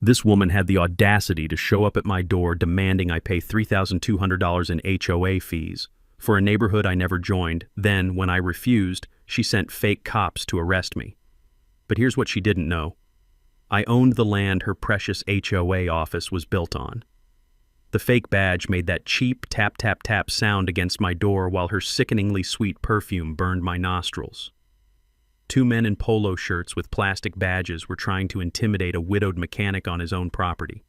This woman had the audacity to show up at my door demanding I pay $3,200 in HOA fees for a neighborhood I never joined. Then, when I refused, she sent fake cops to arrest me. But here's what she didn't know. I owned the land her precious HOA office was built on. The fake badge made that cheap tap-tap-tap sound against my door while her sickeningly sweet perfume burned my nostrils. Two men in polo shirts with plastic badges were trying to intimidate a widowed mechanic on his own property.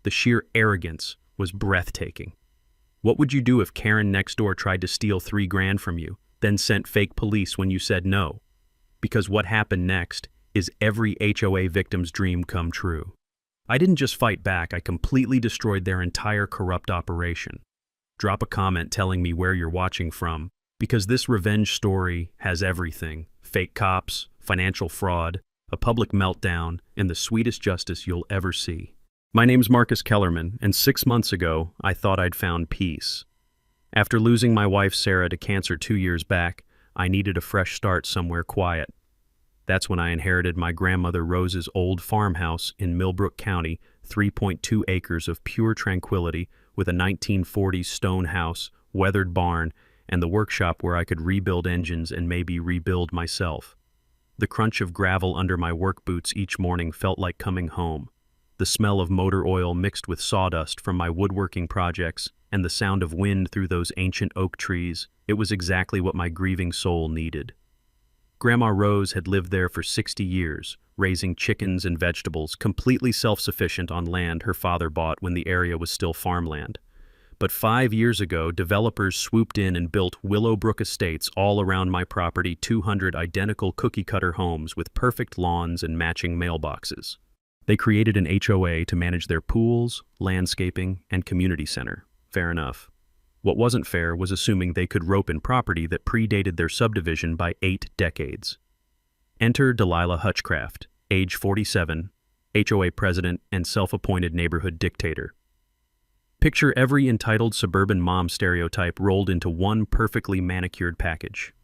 The sheer arrogance was breathtaking. What would you do if Karen next door tried to steal $3,000 from you, then sent fake police when you said no? Because what happened next is every HOA victim's dream come true. I didn't just fight back, I completely destroyed their entire corrupt operation. Drop a comment telling me where you're watching from, because this revenge story has everything. Fake cops, financial fraud, a public meltdown, and the sweetest justice you'll ever see. My name's Marcus Kellerman, and 6 months ago, I thought I'd found peace. After losing my wife Sarah to cancer 2 years back, I needed a fresh start somewhere quiet. That's when I inherited my grandmother Rose's old farmhouse in Millbrook County, 3.2 acres of pure tranquility with a 1940s stone house, weathered barn, and the workshop where I could rebuild engines and maybe rebuild myself. The crunch of gravel under my work boots each morning felt like coming home. The smell of motor oil mixed with sawdust from my woodworking projects and the sound of wind through those ancient oak trees, it was exactly what my grieving soul needed. Grandma Rose had lived there for 60 years, raising chickens and vegetables, completely self-sufficient on land her father bought when the area was still farmland. But 5 years ago, developers swooped in and built Willowbrook Estates all around my property, 200 identical cookie-cutter homes with perfect lawns and matching mailboxes. They created an HOA to manage their pools, landscaping, and community center. Fair enough. What wasn't fair was assuming they could rope in property that predated their subdivision by 8 decades. Enter Delilah Hutchcraft, age 47, HOA president and self-appointed neighborhood dictator. Picture every entitled suburban mom stereotype rolled into one perfectly manicured package.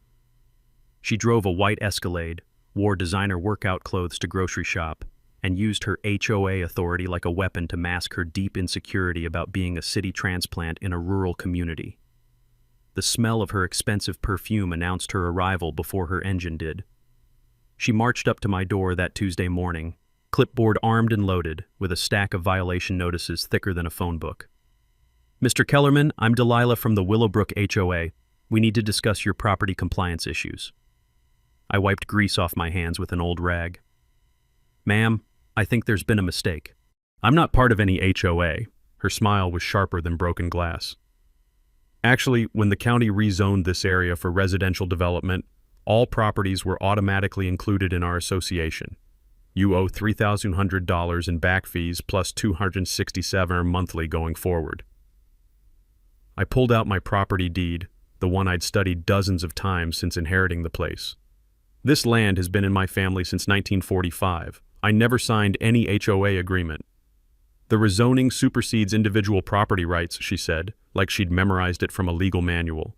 She drove a white Escalade, wore designer workout clothes to grocery shop, and used her HOA authority like a weapon to mask her deep insecurity about being a city transplant in a rural community. The smell of her expensive perfume announced her arrival before her engine did. She marched up to my door that Tuesday morning, clipboard armed and loaded, with a stack of violation notices thicker than a phone book. Mr. Kellerman, I'm Delilah from the Willowbrook HOA. We need to discuss your property compliance issues. I wiped grease off my hands with an old rag. Ma'am, I think there's been a mistake. I'm not part of any HOA. Her smile was sharper than broken glass. Actually, when the county rezoned this area for residential development, all properties were automatically included in our association. You owe $3,100 in back fees plus $267 monthly going forward. I pulled out my property deed, the one I'd studied dozens of times since inheriting the place. This land has been in my family since 1945. I never signed any HOA agreement. The rezoning supersedes individual property rights, she said, like she'd memorized it from a legal manual.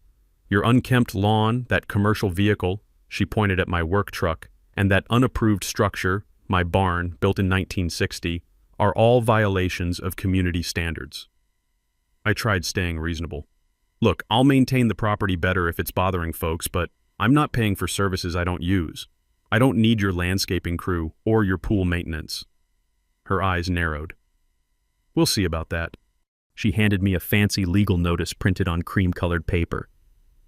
Your unkempt lawn, that commercial vehicle, she pointed at my work truck, and that unapproved structure, my barn, built in 1960, are all violations of community standards. I tried staying reasonable. Look, I'll maintain the property better if it's bothering folks, but I'm not paying for services I don't use. I don't need your landscaping crew or your pool maintenance. Her eyes narrowed. We'll see about that. She handed me a fancy legal notice printed on cream-colored paper.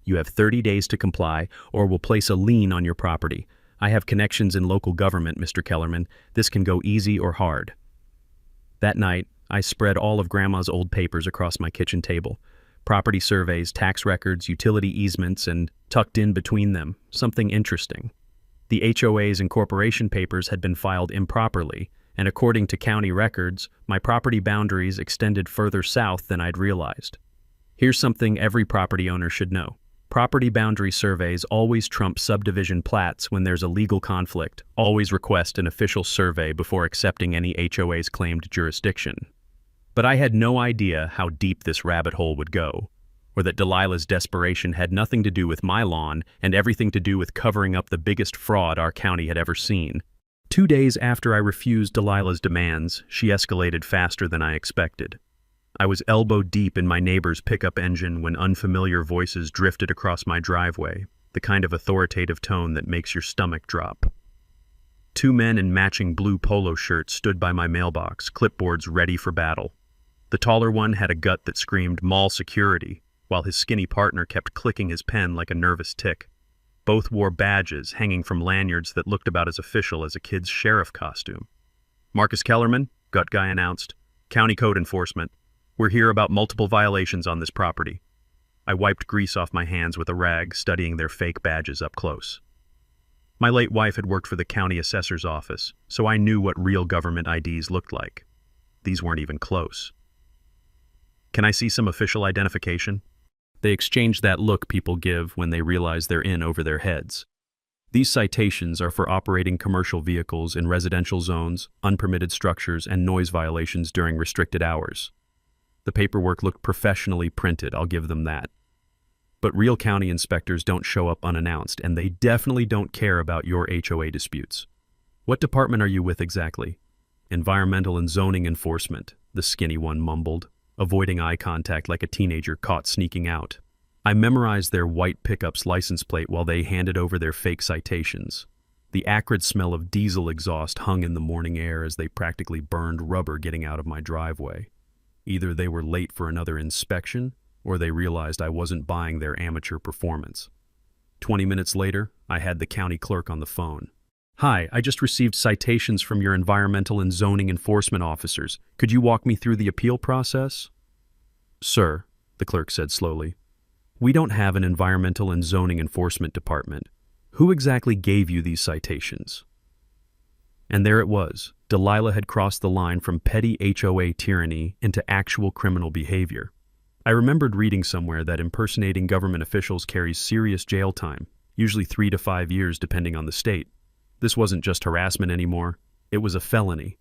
You have 30 days to comply, or we'll place a lien on your property. I have connections in local government, Mr. Kellerman. This can go easy or hard. That night, I spread all of Grandma's old papers across my kitchen table. Property surveys, tax records, utility easements, and tucked in between them, something interesting. The HOA's incorporation papers had been filed improperly, and according to county records, my property boundaries extended further south than I'd realized. Here's something every property owner should know. Property boundary surveys always trump subdivision plats when there's a legal conflict. Always request an official survey before accepting any HOA's claimed jurisdiction. But I had no idea how deep this rabbit hole would go, or that Delilah's desperation had nothing to do with my lawn and everything to do with covering up the biggest fraud our county had ever seen. 2 days after I refused Delilah's demands, she escalated faster than I expected. I was elbow deep in my neighbor's pickup engine when unfamiliar voices drifted across my driveway, the kind of authoritative tone that makes your stomach drop. 2 men in matching blue polo shirts stood by my mailbox, clipboards ready for battle. The taller one had a gut that screamed mall security, while his skinny partner kept clicking his pen like a nervous tick. Both wore badges hanging from lanyards that looked about as official as a kid's sheriff costume. "Marcus Kellerman," gut guy announced. "County Code Enforcement. We're here about multiple violations on this property." I wiped grease off my hands with a rag, studying their fake badges up close. My late wife had worked for the county assessor's office, so I knew what real government IDs looked like. These weren't even close. "Can I see some official identification?" They exchanged that look people give when they realize they're in over their heads. These citations are for operating commercial vehicles in residential zones, unpermitted structures, and noise violations during restricted hours. The paperwork looked professionally printed, I'll give them that. But real county inspectors don't show up unannounced, and they definitely don't care about your HOA disputes. "What department are you with exactly?" "Environmental and Zoning Enforcement," the skinny one mumbled, avoiding eye contact like a teenager caught sneaking out. I memorized their white pickup's license plate while they handed over their fake citations. The acrid smell of diesel exhaust hung in the morning air as they practically burned rubber getting out of my driveway. Either they were late for another inspection, or they realized I wasn't buying their amateur performance. 20 minutes later, I had the county clerk on the phone. "Hi, I just received citations from your environmental and zoning enforcement officers. Could you walk me through the appeal process?" "Sir," the clerk said slowly, "we don't have an environmental and zoning enforcement department. Who exactly gave you these citations?" And there it was. Delilah had crossed the line from petty HOA tyranny into actual criminal behavior. I remembered reading somewhere that impersonating government officials carries serious jail time, usually 3 to 5 years depending on the state. This wasn't just harassment anymore, it was a felony.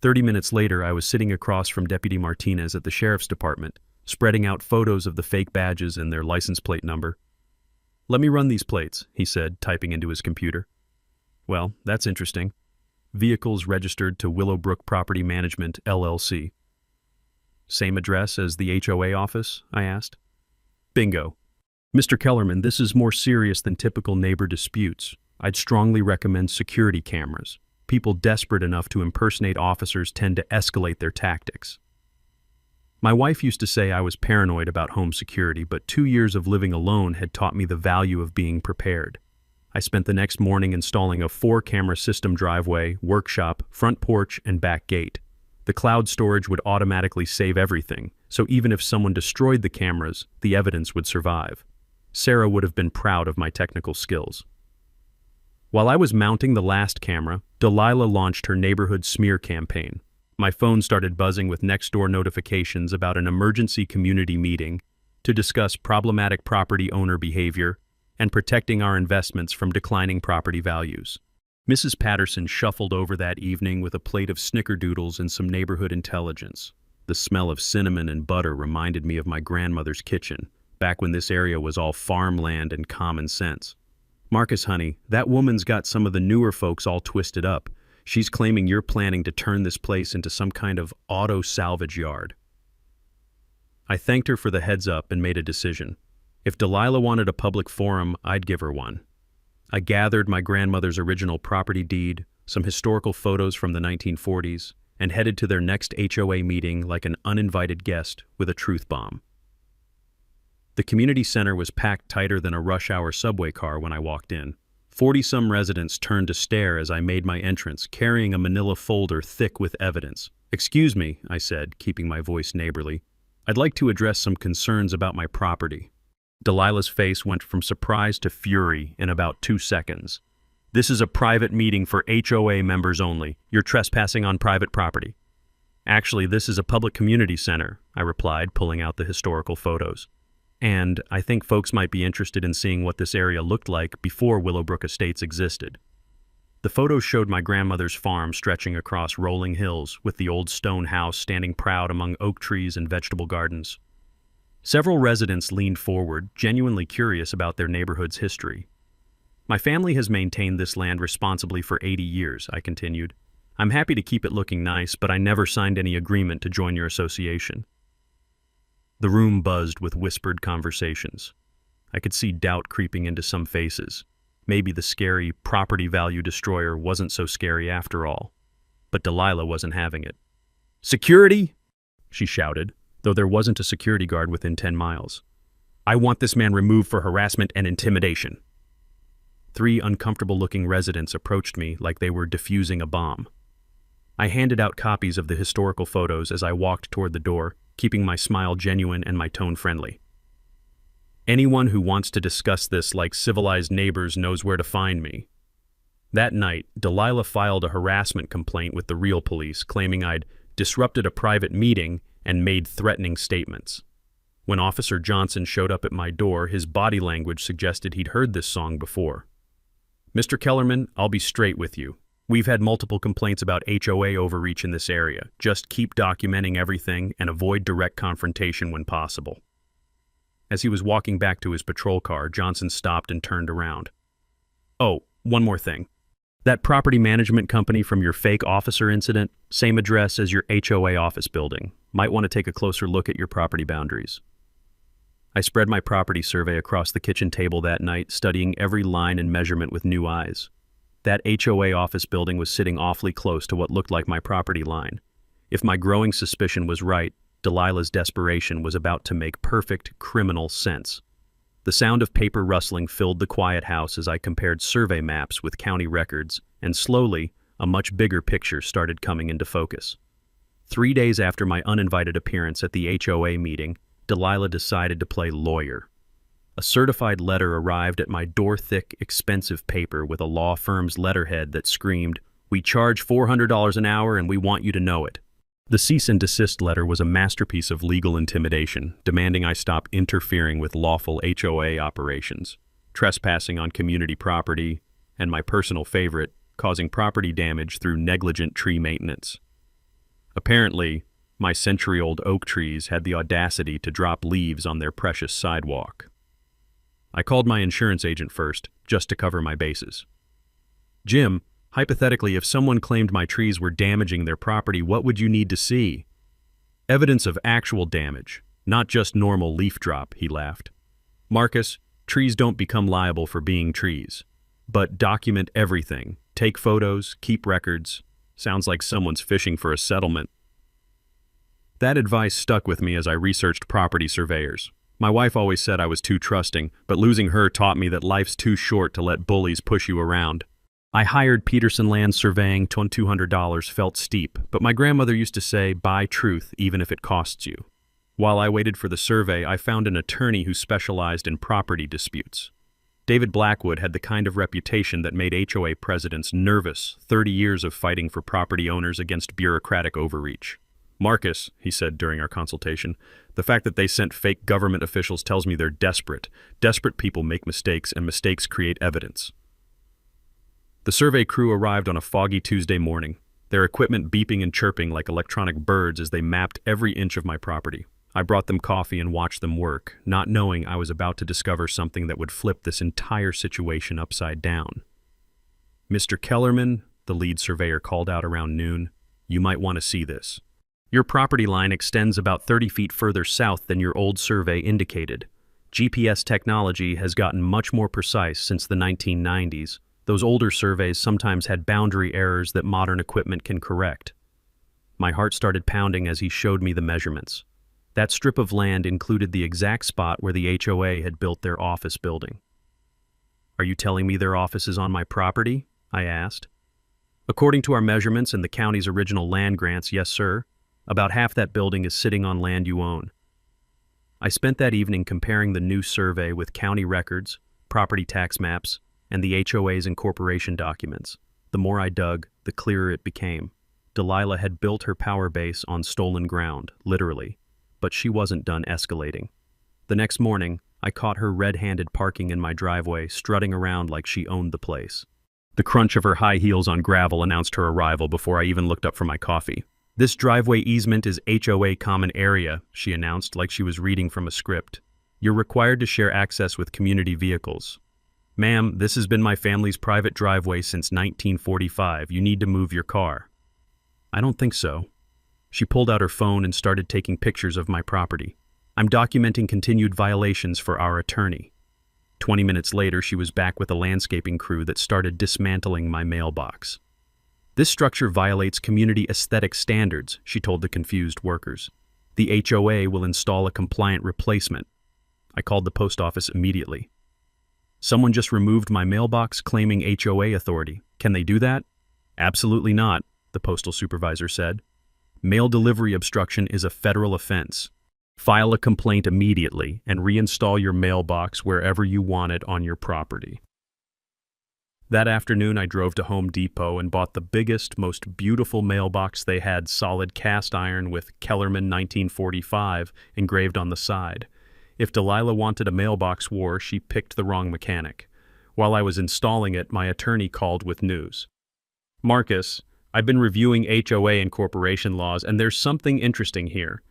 30 minutes later, I was sitting across from Deputy Martinez at the sheriff's department, spreading out photos of the fake badges and their license plate number. "Let me run these plates," he said, typing into his computer. "Well, that's interesting. Vehicles registered to Willowbrook Property Management, LLC. "Same address as the HOA office?" I asked. "Bingo. Mr. Kellerman, this is more serious than typical neighbor disputes. I'd strongly recommend security cameras. People desperate enough to impersonate officers tend to escalate their tactics." My wife used to say I was paranoid about home security, but 2 years of living alone had taught me the value of being prepared. I spent the next morning installing a 4-camera system driveway, workshop, front porch, and back gate. The cloud storage would automatically save everything, so even if someone destroyed the cameras, the evidence would survive. Sarah would have been proud of my technical skills. While I was mounting the last camera, Delilah launched her neighborhood smear campaign. My phone started buzzing with next-door notifications about an emergency community meeting to discuss problematic property owner behavior and protecting our investments from declining property values. Mrs. Patterson shuffled over that evening with a plate of snickerdoodles and some neighborhood intelligence. The smell of cinnamon and butter reminded me of my grandmother's kitchen, back when this area was all farmland and common sense. "Marcus, honey, that woman's got some of the newer folks all twisted up. She's claiming you're planning to turn this place into some kind of auto salvage yard." I thanked her for the heads up and made a decision. If Delilah wanted a public forum, I'd give her one. I gathered my grandmother's original property deed, some historical photos from the 1940s, and headed to their next HOA meeting like an uninvited guest with a truth bomb. The community center was packed tighter than a rush-hour subway car when I walked in. 40-some residents turned to stare as I made my entrance, carrying a manila folder thick with evidence. "Excuse me," I said, keeping my voice neighborly. "I'd like to address some concerns about my property." Delilah's face went from surprise to fury in about 2 seconds. "This is a private meeting for HOA members only. You're trespassing on private property." "Actually, this is a public community center," I replied, pulling out the historical photos. "And I think folks might be interested in seeing what this area looked like before Willowbrook Estates existed." The photos showed my grandmother's farm stretching across rolling hills, with the old stone house standing proud among oak trees and vegetable gardens. Several residents leaned forward, genuinely curious about their neighborhood's history. My family has maintained this land responsibly for 80 years, I continued. I'm happy to keep it looking nice, but I never signed any agreement to join your association. The room buzzed with whispered conversations. I could see doubt creeping into some faces. Maybe the scary property value destroyer wasn't so scary after all. But Delilah wasn't having it. "Security!" she shouted, though there wasn't a security guard within 10 miles. "I want this man removed for harassment and intimidation." 3 uncomfortable-looking residents approached me like they were defusing a bomb. I handed out copies of the historical photos as I walked toward the door, keeping my smile genuine and my tone friendly. "Anyone who wants to discuss this like civilized neighbors knows where to find me." That night, Delilah filed a harassment complaint with the real police, claiming I'd disrupted a private meeting and made threatening statements. When Officer Johnson showed up at my door, his body language suggested he'd heard this song before. "Mr. Kellerman, I'll be straight with you. We've had multiple complaints about HOA overreach in this area. Just keep documenting everything and avoid direct confrontation when possible." As he was walking back to his patrol car, Johnson stopped and turned around. "Oh, one more thing. That property management company from your fake officer incident, same address as your HOA office building. Might want to take a closer look at your property boundaries." I spread my property survey across the kitchen table that night, studying every line and measurement with new eyes. That HOA office building was sitting awfully close to what looked like my property line. If my growing suspicion was right, Delilah's desperation was about to make perfect criminal sense. The sound of paper rustling filled the quiet house as I compared survey maps with county records, and slowly, a much bigger picture started coming into focus. 3 days after my uninvited appearance at the HOA meeting, Delilah decided to play lawyer. A certified letter arrived at my door-thick, expensive paper with a law firm's letterhead that screamed, "We charge $400 an hour and we want you to know it." The cease and desist letter was a masterpiece of legal intimidation, demanding I stop interfering with lawful HOA operations, trespassing on community property, and my personal favorite, causing property damage through negligent tree maintenance. Apparently, my century-old oak trees had the audacity to drop leaves on their precious sidewalk. I called my insurance agent first, just to cover my bases. "Jim, hypothetically, if someone claimed my trees were damaging their property, what would you need to see?" "Evidence of actual damage, not just normal leaf drop," he laughed. "Marcus, trees don't become liable for being trees. But document everything. Take photos, keep records. Sounds like someone's fishing for a settlement." That advice stuck with me as I researched property surveyors. My wife always said I was too trusting, but losing her taught me that life's too short to let bullies push you around. I hired Peterson Land Surveying. $200 felt steep, but my grandmother used to say, "Buy truth even if it costs you." While I waited for the survey, I found an attorney who specialized in property disputes. David Blackwood had the kind of reputation that made HOA presidents nervous, 30 years of fighting for property owners against bureaucratic overreach. "Marcus," he said during our consultation, "the fact that they sent fake government officials tells me they're desperate. Desperate people make mistakes, and mistakes create evidence." The survey crew arrived on a foggy Tuesday morning, their equipment beeping and chirping like electronic birds as they mapped every inch of my property. I brought them coffee and watched them work, not knowing I was about to discover something that would flip this entire situation upside down. "Mr. Kellerman," the lead surveyor called out around noon, "you might want to see this. Your property line extends about 30 feet further south than your old survey indicated. GPS technology has gotten much more precise since the 1990s. Those older surveys sometimes had boundary errors that modern equipment can correct." My heart started pounding as he showed me the measurements. That strip of land included the exact spot where the HOA had built their office building. "Are you telling me their office is on my property?" I asked. "According to our measurements and the county's original land grants, yes, sir. About half that building is sitting on land you own." I spent that evening comparing the new survey with county records, property tax maps, and the HOA's incorporation documents. The more I dug, the clearer it became. Delilah had built her power base on stolen ground, literally, but she wasn't done escalating. The next morning, I caught her red-handed parking in my driveway, strutting around like she owned the place. The crunch of her high heels on gravel announced her arrival before I even looked up for my coffee. "This driveway easement is HOA common area," she announced like she was reading from a script. "You're required to share access with community vehicles. Ma'am, this has been my family's private driveway since 1945. You need to move your car. I don't think so. She pulled out her phone and started taking pictures of my property. I'm documenting continued violations for our attorney. 20 minutes later, she was back with a landscaping crew that started dismantling my mailbox. This structure violates community aesthetic standards, she told the confused workers. The HOA will install a compliant replacement. I called the post office immediately. Someone just removed my mailbox claiming HOA authority. Can they do that? Absolutely not, the postal supervisor said. Mail delivery obstruction is a federal offense. File a complaint immediately and reinstall your mailbox wherever you want it on your property. That afternoon, I drove to Home Depot and bought the biggest, most beautiful mailbox they had, solid cast iron with Kellerman 1945 engraved on the side. If Delilah wanted a mailbox war, she picked the wrong mechanic. While I was installing it, my attorney called with news. Marcus, I've been reviewing HOA and corporation laws, and there's something interesting here.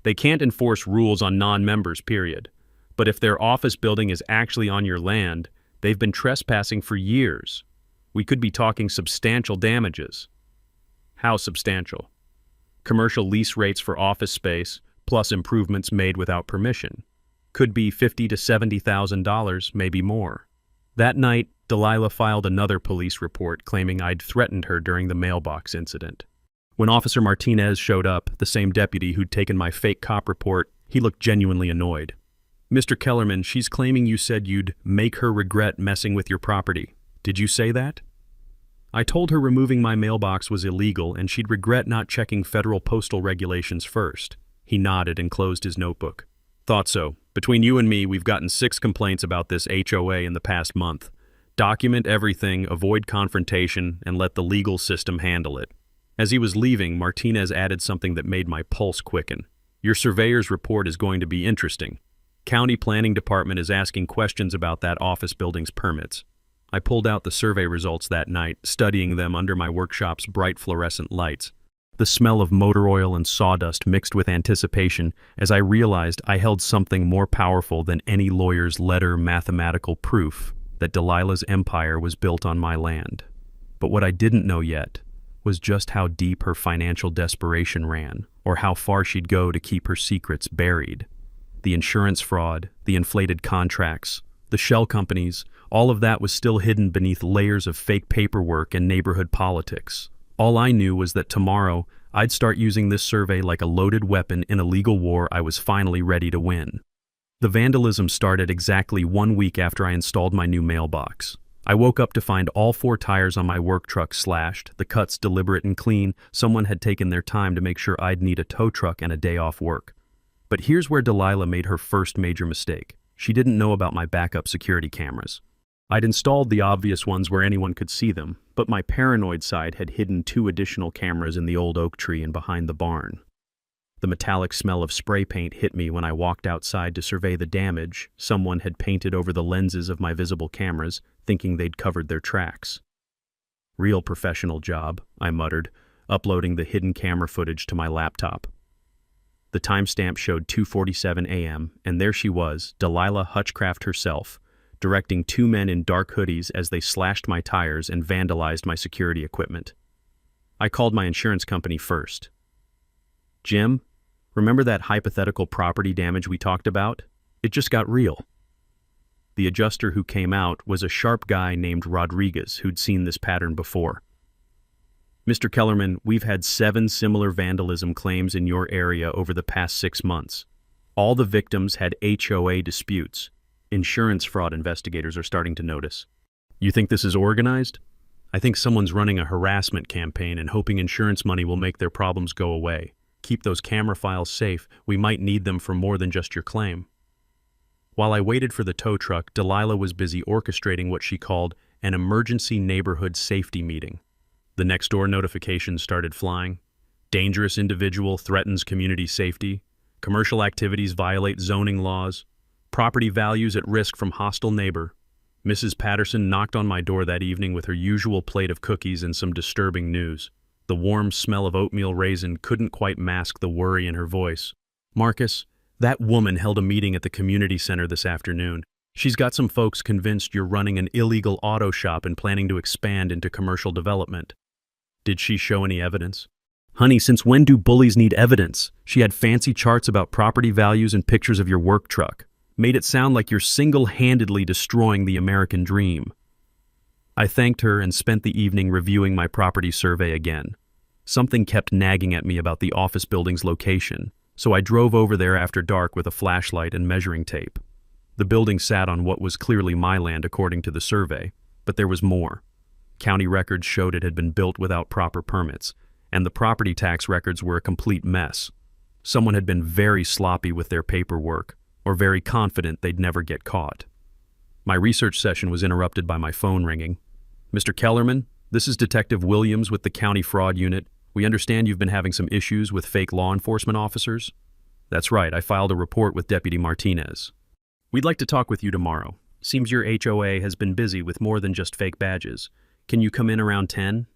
They can't enforce rules on non-members, period. But if their office building is actually on your land, they've been trespassing for years. We could be talking substantial damages. How substantial? Commercial lease rates for office space, plus improvements made without permission. Could be $50,000 to $70,000, maybe more. That night, Delilah filed another police report claiming I'd threatened her during the mailbox incident. When Officer Martinez showed up, the same deputy who'd taken my fake cop report, he looked genuinely annoyed. Mr. Kellerman, she's claiming you said you'd make her regret messing with your property. Did you say that? I told her removing my mailbox was illegal and she'd regret not checking federal postal regulations first. He nodded and closed his notebook. Thought so. Between you and me, we've gotten 6 complaints about this HOA in the past month. Document everything, avoid confrontation, and let the legal system handle it. As he was leaving, Martinez added something that made my pulse quicken. Your surveyor's report is going to be interesting. County Planning Department is asking questions about that office building's permits. I pulled out the survey results that night, studying them under my workshop's bright fluorescent lights. The smell of motor oil and sawdust mixed with anticipation as I realized I held something more powerful than any lawyer's letter mathematical proof that Delilah's empire was built on my land. But what I didn't know yet was just how deep her financial desperation ran, or how far she'd go to keep her secrets buried. The insurance fraud, the inflated contracts, the shell companies, all of that was still hidden beneath layers of fake paperwork and neighborhood politics. All I knew was that tomorrow I'd start using this survey like a loaded weapon in a legal war I was finally ready to win. The vandalism started exactly 1 week after I installed my new mailbox. I woke up to find all 4 tires on my work truck slashed, the cuts deliberate and clean. Someone had taken their time to make sure I'd need a tow truck and a day off work. But here's where Delilah made her first major mistake. She didn't know about my backup security cameras. I'd installed the obvious ones where anyone could see them, but my paranoid side had hidden 2 additional cameras in the old oak tree and behind the barn. The metallic smell of spray paint hit me when I walked outside to survey the damage someone had painted over the lenses of my visible cameras, thinking they'd covered their tracks. Real professional job, I muttered, uploading the hidden camera footage to my laptop. The timestamp showed 2:47 a.m., and there she was, Delilah Hutchcraft herself, directing 2 men in dark hoodies as they slashed my tires and vandalized my security equipment. I called my insurance company first. Jim, remember that hypothetical property damage we talked about? It just got real. The adjuster who came out was a sharp guy named Rodriguez who'd seen this pattern before. Mr. Kellerman, we've had 7 similar vandalism claims in your area over the past 6 months. All the victims had HOA disputes. Insurance fraud investigators are starting to notice. You think this is organized? I think someone's running a harassment campaign and hoping insurance money will make their problems go away. Keep those camera files safe. We might need them for more than just your claim. While I waited for the tow truck, Delilah was busy orchestrating what she called an emergency neighborhood safety meeting. The next door notifications started flying. Dangerous individual threatens community safety. Commercial activities violate zoning laws. Property values at risk from hostile neighbor. Mrs. Patterson knocked on my door that evening with her usual plate of cookies and some disturbing news. The warm smell of oatmeal raisin couldn't quite mask the worry in her voice. Marcus, that woman held a meeting at the community center this afternoon. She's got some folks convinced you're running an illegal auto shop and planning to expand into commercial development. Did she show any evidence? Honey, since when do bullies need evidence? She had fancy charts about property values and pictures of your work truck. Made it sound like you're single-handedly destroying the American dream. I thanked her and spent the evening reviewing my property survey again. Something kept nagging at me about the office building's location, so I drove over there after dark with a flashlight and measuring tape. The building sat on what was clearly my land according to the survey, but there was more. County records showed it had been built without proper permits, and the property tax records were a complete mess. Someone had been very sloppy with their paperwork, or very confident they'd never get caught. My research session was interrupted by my phone ringing. Mr. Kellerman, this is Detective Williams with the County Fraud Unit. We understand you've been having some issues with fake law enforcement officers. That's right, I filed a report with Deputy Martinez. We'd like to talk with you tomorrow. Seems your HOA has been busy with more than just fake badges. Can you come in around 10?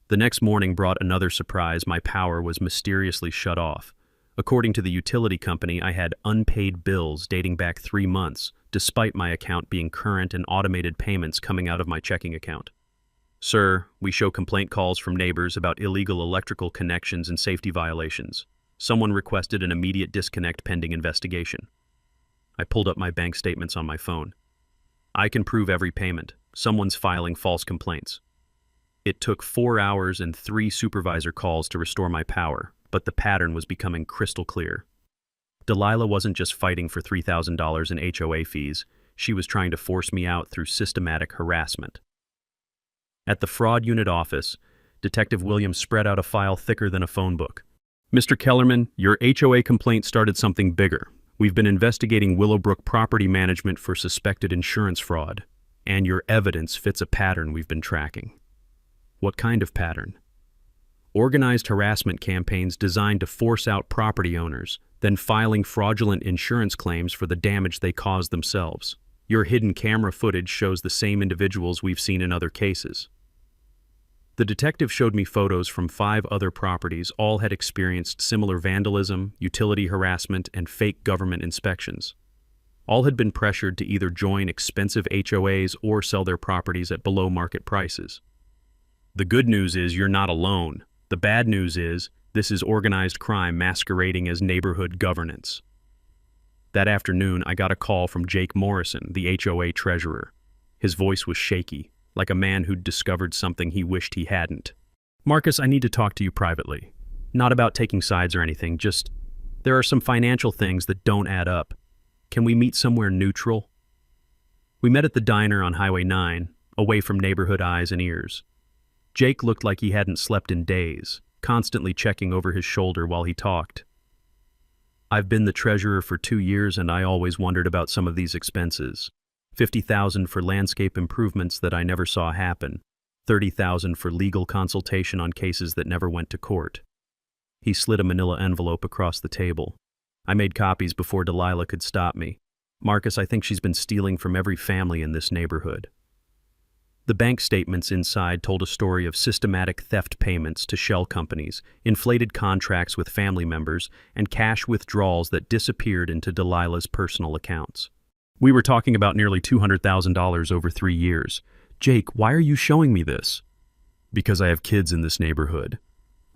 The next morning brought another surprise. My power was mysteriously shut off. According to the utility company, I had unpaid bills dating back 3 months, despite my account being current and automated payments coming out of my checking account. Sir, we show complaint calls from neighbors about illegal electrical connections and safety violations. Someone requested an immediate disconnect pending investigation. I pulled up my bank statements on my phone. I can prove every payment. Someone's filing false complaints. It took 4 hours and 3 supervisor calls to restore my power, but the pattern was becoming crystal clear. Delilah wasn't just fighting for $3,000 in HOA fees, she was trying to force me out through systematic harassment. At the fraud unit office, Detective Williams spread out a file thicker than a phone book. Mr. Kellerman, your HOA complaint started something bigger. We've been investigating Willowbrook Property Management for suspected insurance fraud, and your evidence fits a pattern we've been tracking. What kind of pattern? Organized harassment campaigns designed to force out property owners, then filing fraudulent insurance claims for the damage they caused themselves. Your hidden camera footage shows the same individuals we've seen in other cases. The detective showed me photos from 5 other properties. All had experienced similar vandalism, utility harassment, and fake government inspections. All had been pressured to either join expensive HOAs or sell their properties at below-market prices. The good news is you're not alone. The bad news is this is organized crime masquerading as neighborhood governance. That afternoon, I got a call from Jake Morrison, the HOA treasurer. His voice was shaky, like a man who'd discovered something he wished he hadn't. Marcus, I need to talk to you privately. Not about taking sides or anything, just there are some financial things that don't add up. Can we meet somewhere neutral? We met at the diner on Highway 9, away from neighborhood eyes and ears. Jake looked like he hadn't slept in days, constantly checking over his shoulder while he talked. I've been the treasurer for 2 years and I always wondered about some of these expenses. $50,000 for landscape improvements that I never saw happen. $30,000 for legal consultation on cases that never went to court. He slid a manila envelope across the table. I made copies before Delilah could stop me. Marcus, I think she's been stealing from every family in this neighborhood. The bank statements inside told a story of systematic theft payments to shell companies, inflated contracts with family members, and cash withdrawals that disappeared into Delilah's personal accounts. We were talking about nearly $200,000 over 3 years. Jake, why are you showing me this? Because I have kids in this neighborhood.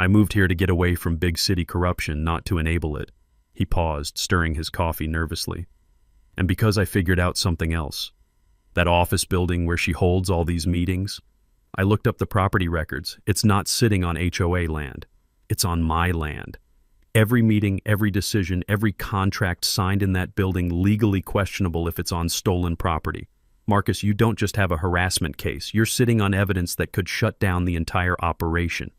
I moved here to get away from big city corruption, not to enable it. He paused, stirring his coffee nervously. And because I figured out something else. That office building where she holds all these meetings. I looked up the property records. It's not sitting on HOA land. It's on my land. Every meeting, every decision, every contract signed in that building legally questionable if it's on stolen property. Marcus, you don't just have a harassment case. You're sitting on evidence that could shut down the entire operation.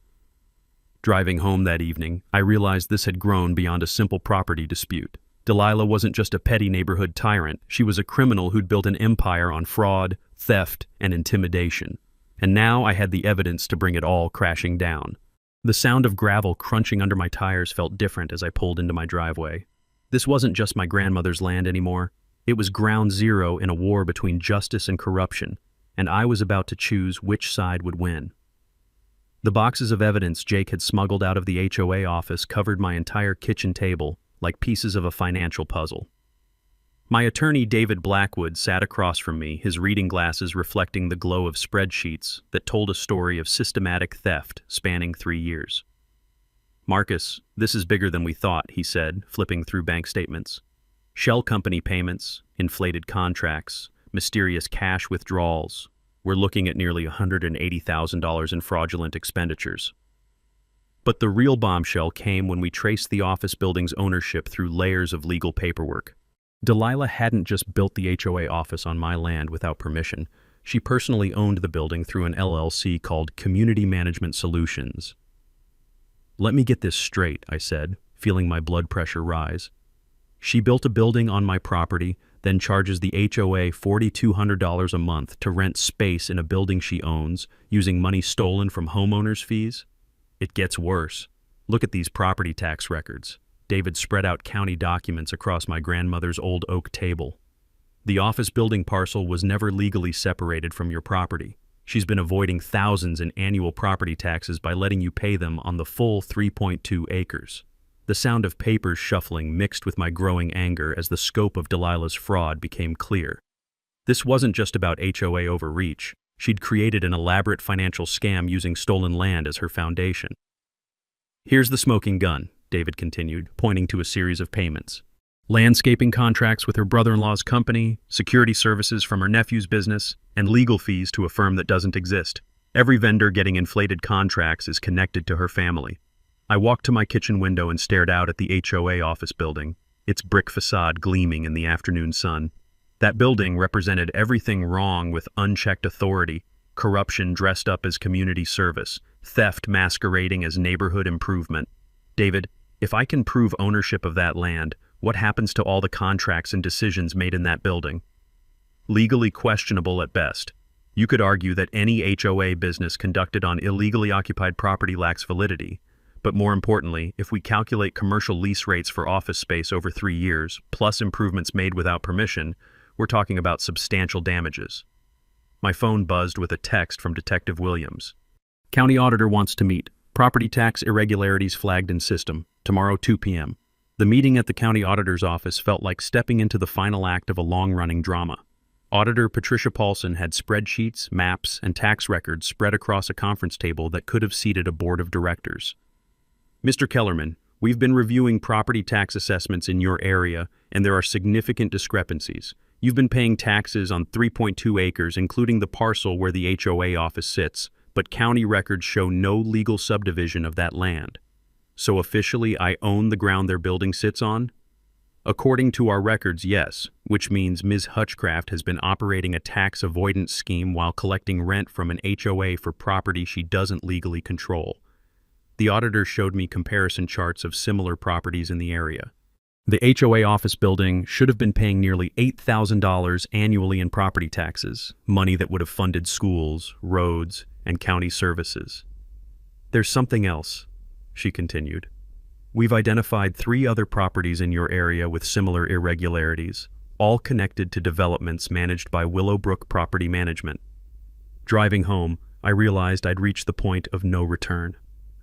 Driving home that evening, I realized this had grown beyond a simple property dispute. Delilah wasn't just a petty neighborhood tyrant. She was a criminal who'd built an empire on fraud, theft, and intimidation. And now I had the evidence to bring it all crashing down. The sound of gravel crunching under my tires felt different as I pulled into my driveway. This wasn't just my grandmother's land anymore. It was ground zero in a war between justice and corruption, and I was about to choose which side would win. The boxes of evidence Jake had smuggled out of the HOA office covered my entire kitchen table, like pieces of a financial puzzle. My attorney, David Blackwood, sat across from me, his reading glasses reflecting the glow of spreadsheets that told a story of systematic theft spanning 3 years. "Marcus, this is bigger than we thought," he said, flipping through bank statements. "Shell company payments, inflated contracts, mysterious cash withdrawals. We're looking at nearly $180,000 in fraudulent expenditures." But the real bombshell came when we traced the office building's ownership through layers of legal paperwork. Delilah hadn't just built the HOA office on my land without permission. She personally owned the building through an LLC called Community Management Solutions. "Let me get this straight," I said, feeling my blood pressure rise. "She built a building on my property, then charges the HOA $4,200 a month to rent space in a building she owns, using money stolen from homeowners' fees? It gets worse. Look at these property tax records." David spread out county documents across my grandmother's old oak table. "The office building parcel was never legally separated from your property. She's been avoiding thousands in annual property taxes by letting you pay them on the full 3.2 acres. The sound of papers shuffling mixed with my growing anger as the scope of Delilah's fraud became clear. This wasn't just about HOA overreach. She'd created an elaborate financial scam using stolen land as her foundation. "Here's the smoking gun," David continued, pointing to a series of payments. "Landscaping contracts with her brother-in-law's company, security services from her nephew's business, and legal fees to a firm that doesn't exist. Every vendor getting inflated contracts is connected to her family." I walked to my kitchen window and stared out at the HOA office building, its brick facade gleaming in the afternoon sun. That building represented everything wrong with unchecked authority, corruption dressed up as community service, theft masquerading as neighborhood improvement. "David, if I can prove ownership of that land, what happens to all the contracts and decisions made in that building?" "Legally questionable at best. You could argue that any HOA business conducted on illegally occupied property lacks validity. But more importantly, if we calculate commercial lease rates for office space over 3 years, plus improvements made without permission, we're talking about substantial damages." My phone buzzed with a text from Detective Williams. "County auditor wants to meet. Property tax irregularities flagged in system. Tomorrow 2 p.m. The meeting at the county auditor's office felt like stepping into the final act of a long-running drama. Auditor Patricia Paulson had spreadsheets, maps, and tax records spread across a conference table that could have seated a board of directors. "Mr. Kellerman, we've been reviewing property tax assessments in your area, and there are significant discrepancies. You've been paying taxes on 3.2 acres, including the parcel where the HOA office sits, but county records show no legal subdivision of that land. So officially, I own the ground their building sits on?" "According to our records, yes, which means Ms. Hutchcraft has been operating a tax avoidance scheme while collecting rent from an HOA for property she doesn't legally control." The auditor showed me comparison charts of similar properties in the area. The HOA office building should have been paying nearly $8,000 annually in property taxes, money that would have funded schools, roads, and county services. "There's something else," she continued. "We've identified 3 other properties in your area with similar irregularities, all connected to developments managed by Willowbrook Property Management." Driving home, I realized I'd reached the point of no return.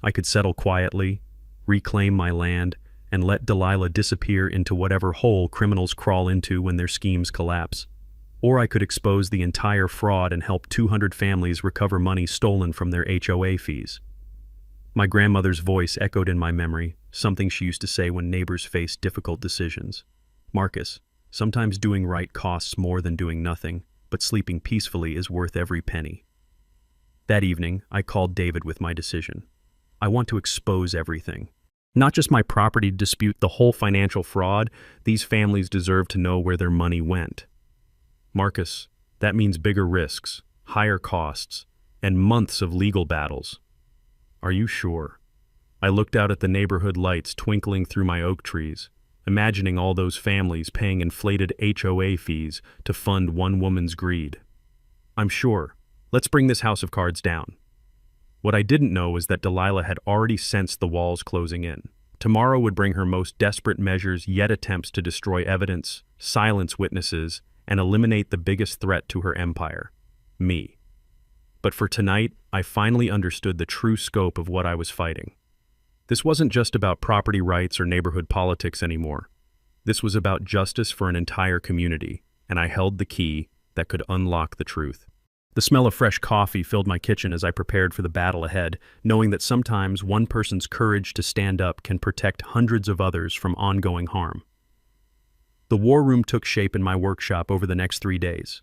I could settle quietly, reclaim my land, and let Delilah disappear into whatever hole criminals crawl into when their schemes collapse. Or I could expose the entire fraud and help 200 families recover money stolen from their HOA fees. My grandmother's voice echoed in my memory, something she used to say when neighbors faced difficult decisions. "Marcus, sometimes doing right costs more than doing nothing, but sleeping peacefully is worth every penny." That evening, I called David with my decision. I want to expose everything. Not just my property dispute, the whole financial fraud. These families deserve to know where their money went. "Marcus, that means bigger risks, higher costs, and months of legal battles." "Are you sure?" I looked out at the neighborhood lights twinkling through my oak trees, imagining all those families paying inflated HOA fees to fund one woman's greed. "I'm sure. Let's bring this house of cards down." What I didn't know was that Delilah had already sensed the walls closing in. Tomorrow would bring her most desperate measures, yet attempts to destroy evidence, silence witnesses, and eliminate the biggest threat to her empire, me. But for tonight, I finally understood the true scope of what I was fighting. This wasn't just about property rights or neighborhood politics anymore. This was about justice for an entire community, and I held the key that could unlock the truth. The smell of fresh coffee filled my kitchen as I prepared for the battle ahead, knowing that sometimes one person's courage to stand up can protect hundreds of others from ongoing harm. The war room took shape in my workshop over the next 3 days.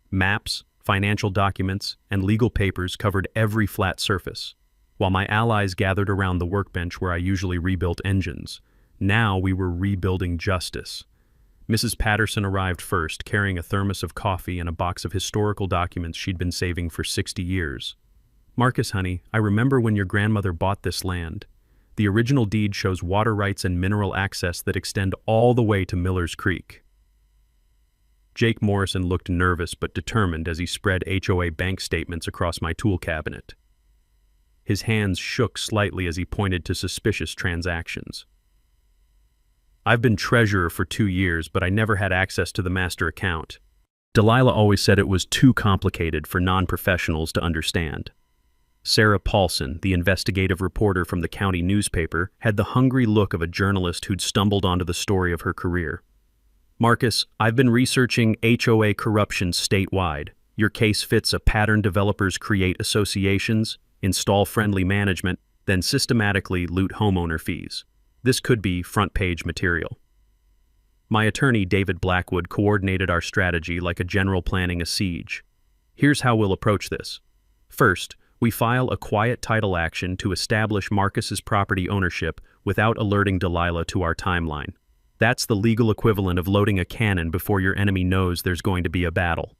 Maps, financial documents, and legal papers covered every flat surface, while my allies gathered around the workbench where I usually rebuilt engines. Now we were rebuilding justice. Mrs. Patterson arrived first, carrying a thermos of coffee and a box of historical documents she'd been saving for 60 years. "Marcus, honey, I remember when your grandmother bought this land. The original deed shows water rights and mineral access that extend all the way to Miller's Creek." Jake Morrison looked nervous but determined as he spread HOA bank statements across my tool cabinet. His hands shook slightly as he pointed to suspicious transactions. "I've been treasurer for 2 years, but I never had access to the master account. Delilah always said it was too complicated for non-professionals to understand." Sarah Paulson, the investigative reporter from the county newspaper, had the hungry look of a journalist who'd stumbled onto the story of her career. "Marcus, I've been researching HOA corruption statewide. Your case fits a pattern. Developers create associations, install friendly management, then systematically loot homeowner fees. This could be front-page material." My attorney, David Blackwood, coordinated our strategy like a general planning a siege. "Here's how we'll approach this. First, we file a quiet title action to establish Marcus's property ownership without alerting Delilah to our timeline. That's the legal equivalent of loading a cannon before your enemy knows there's going to be a battle."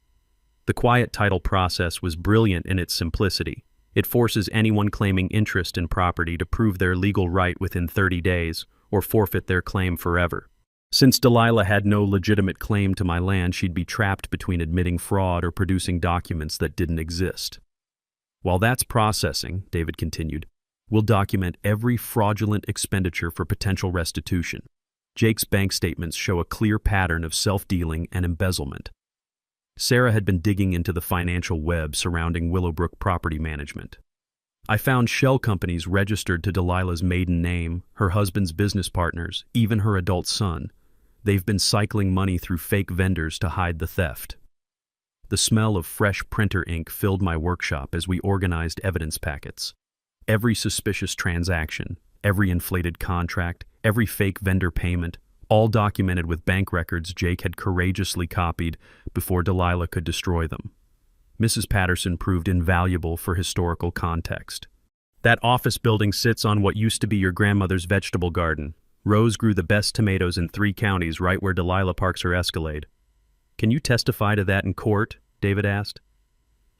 The quiet title process was brilliant in its simplicity. It forces anyone claiming interest in property to prove their legal right within 30 days or forfeit their claim forever. Since Delilah had no legitimate claim to my land, she'd be trapped between admitting fraud or producing documents that didn't exist. "While that's processing," David continued, "we'll document every fraudulent expenditure for potential restitution. Jake's bank statements show a clear pattern of self-dealing and embezzlement." Sarah had been digging into the financial web surrounding Willowbrook property management. "I found shell companies registered to Delilah's maiden name, her husband's business partners, even her adult son. They've been cycling money through fake vendors to hide the theft." The smell of fresh printer ink filled my workshop as we organized evidence packets. Every suspicious transaction, every inflated contract, every fake vendor payment, all documented with bank records Jake had courageously copied before Delilah could destroy them. Mrs. Patterson proved invaluable for historical context. "That office building sits on what used to be your grandmother's vegetable garden. Rose grew the best tomatoes in 3 counties right where Delilah parks her Escalade." "Can you testify to that in court?" David asked.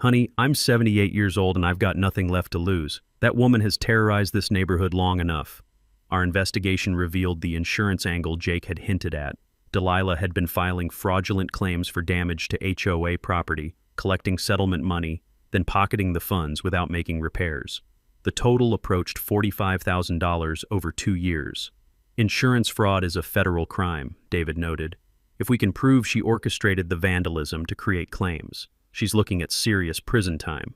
"Honey, I'm 78 years old and I've got nothing left to lose. That woman has terrorized this neighborhood long enough." Our investigation revealed the insurance angle Jake had hinted at. Delilah had been filing fraudulent claims for damage to HOA property, collecting settlement money, then pocketing the funds without making repairs. The total approached $45,000 over 2 years. "Insurance fraud is a federal crime," David noted. "If we can prove she orchestrated the vandalism to create claims, she's looking at serious prison time."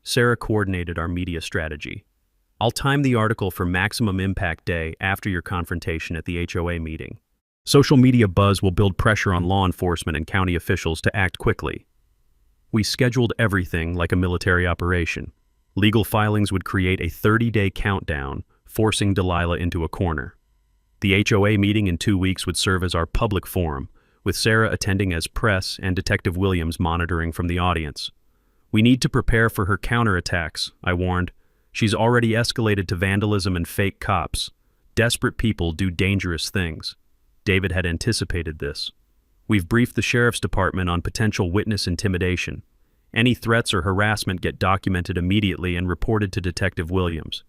Sarah coordinated our media strategy. "I'll time the article for maximum impact day after your confrontation at the HOA meeting. Social media buzz will build pressure on law enforcement and county officials to act quickly." We scheduled everything like a military operation. Legal filings would create a 30-day countdown, forcing Delilah into a corner. The HOA meeting in 2 weeks would serve as our public forum, with Sarah attending as press and Detective Williams monitoring from the audience. "We need to prepare for her counterattacks," I warned. "She's already escalated to vandalism and fake cops. Desperate people do dangerous things." David had anticipated this. "We've briefed the sheriff's department on potential witness intimidation. Any threats or harassment get documented immediately and reported to Detective Williams."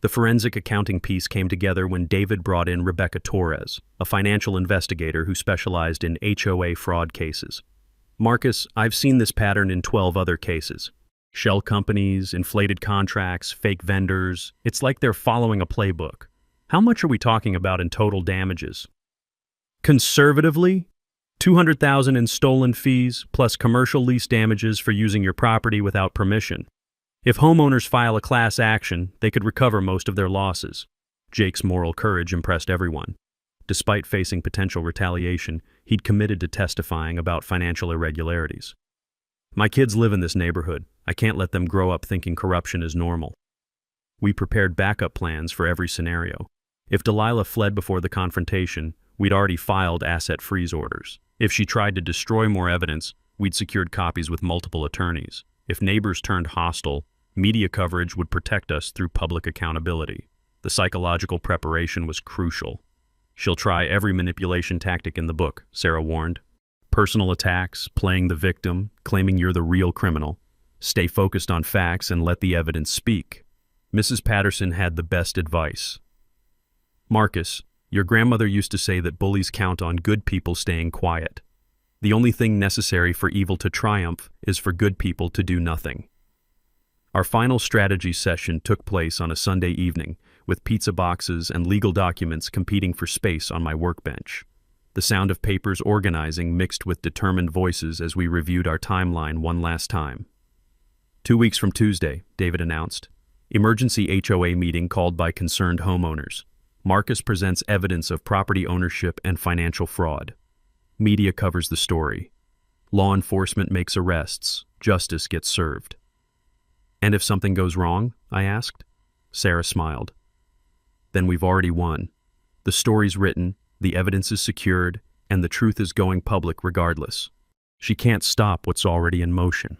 The forensic accounting piece came together when David brought in Rebecca Torres, a financial investigator who specialized in HOA fraud cases. "Marcus, I've seen this pattern in 12 other cases. Shell companies, inflated contracts, fake vendors. It's like they're following a playbook. How much are we talking about in total damages?" "Conservatively, $200,000 in stolen fees, plus commercial lease damages for using your property without permission. If homeowners file a class action, they could recover most of their losses." Jake's moral courage impressed everyone. Despite facing potential retaliation, he'd committed to testifying about financial irregularities. My kids live in this neighborhood. I can't let them grow up thinking corruption is normal. We prepared backup plans for every scenario. If Delilah fled before the confrontation, we'd already filed asset freeze orders. If she tried to destroy more evidence, we'd secured copies with multiple attorneys. If neighbors turned hostile, media coverage would protect us through public accountability. The psychological preparation was crucial. She'll try every manipulation tactic in the book, Sarah warned. Personal attacks, playing the victim, claiming you're the real criminal. Stay focused on facts and let the evidence speak. Mrs. Patterson had the best advice. Marcus, your grandmother used to say that bullies count on good people staying quiet. The only thing necessary for evil to triumph is for good people to do nothing. Our final strategy session took place on a Sunday evening, with pizza boxes and legal documents competing for space on my workbench. The sound of papers organizing mixed with determined voices as we reviewed our timeline one last time. 2 weeks from Tuesday, David announced. Emergency HOA meeting called by concerned homeowners. Marcus presents evidence of property ownership and financial fraud. Media covers the story. Law enforcement makes arrests. Justice gets served. And if something goes wrong? I asked. Sarah smiled. Then we've already won. The story's written, the evidence is secured, and the truth is going public regardless. She can't stop what's already in motion.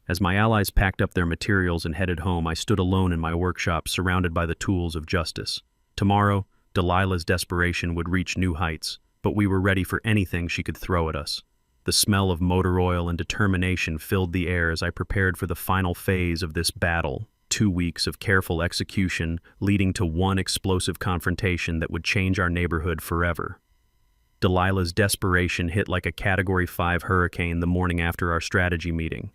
As my allies packed up their materials and headed home, I stood alone in my workshop, surrounded by the tools of justice. Tomorrow, Delilah's desperation would reach new heights, but we were ready for anything she could throw at us. The smell of motor oil and determination filled the air as I prepared for the final phase of this battle. 2 weeks of careful execution leading to one explosive confrontation that would change our neighborhood forever. Delilah's desperation hit like a Category 5 hurricane the morning after our strategy meeting.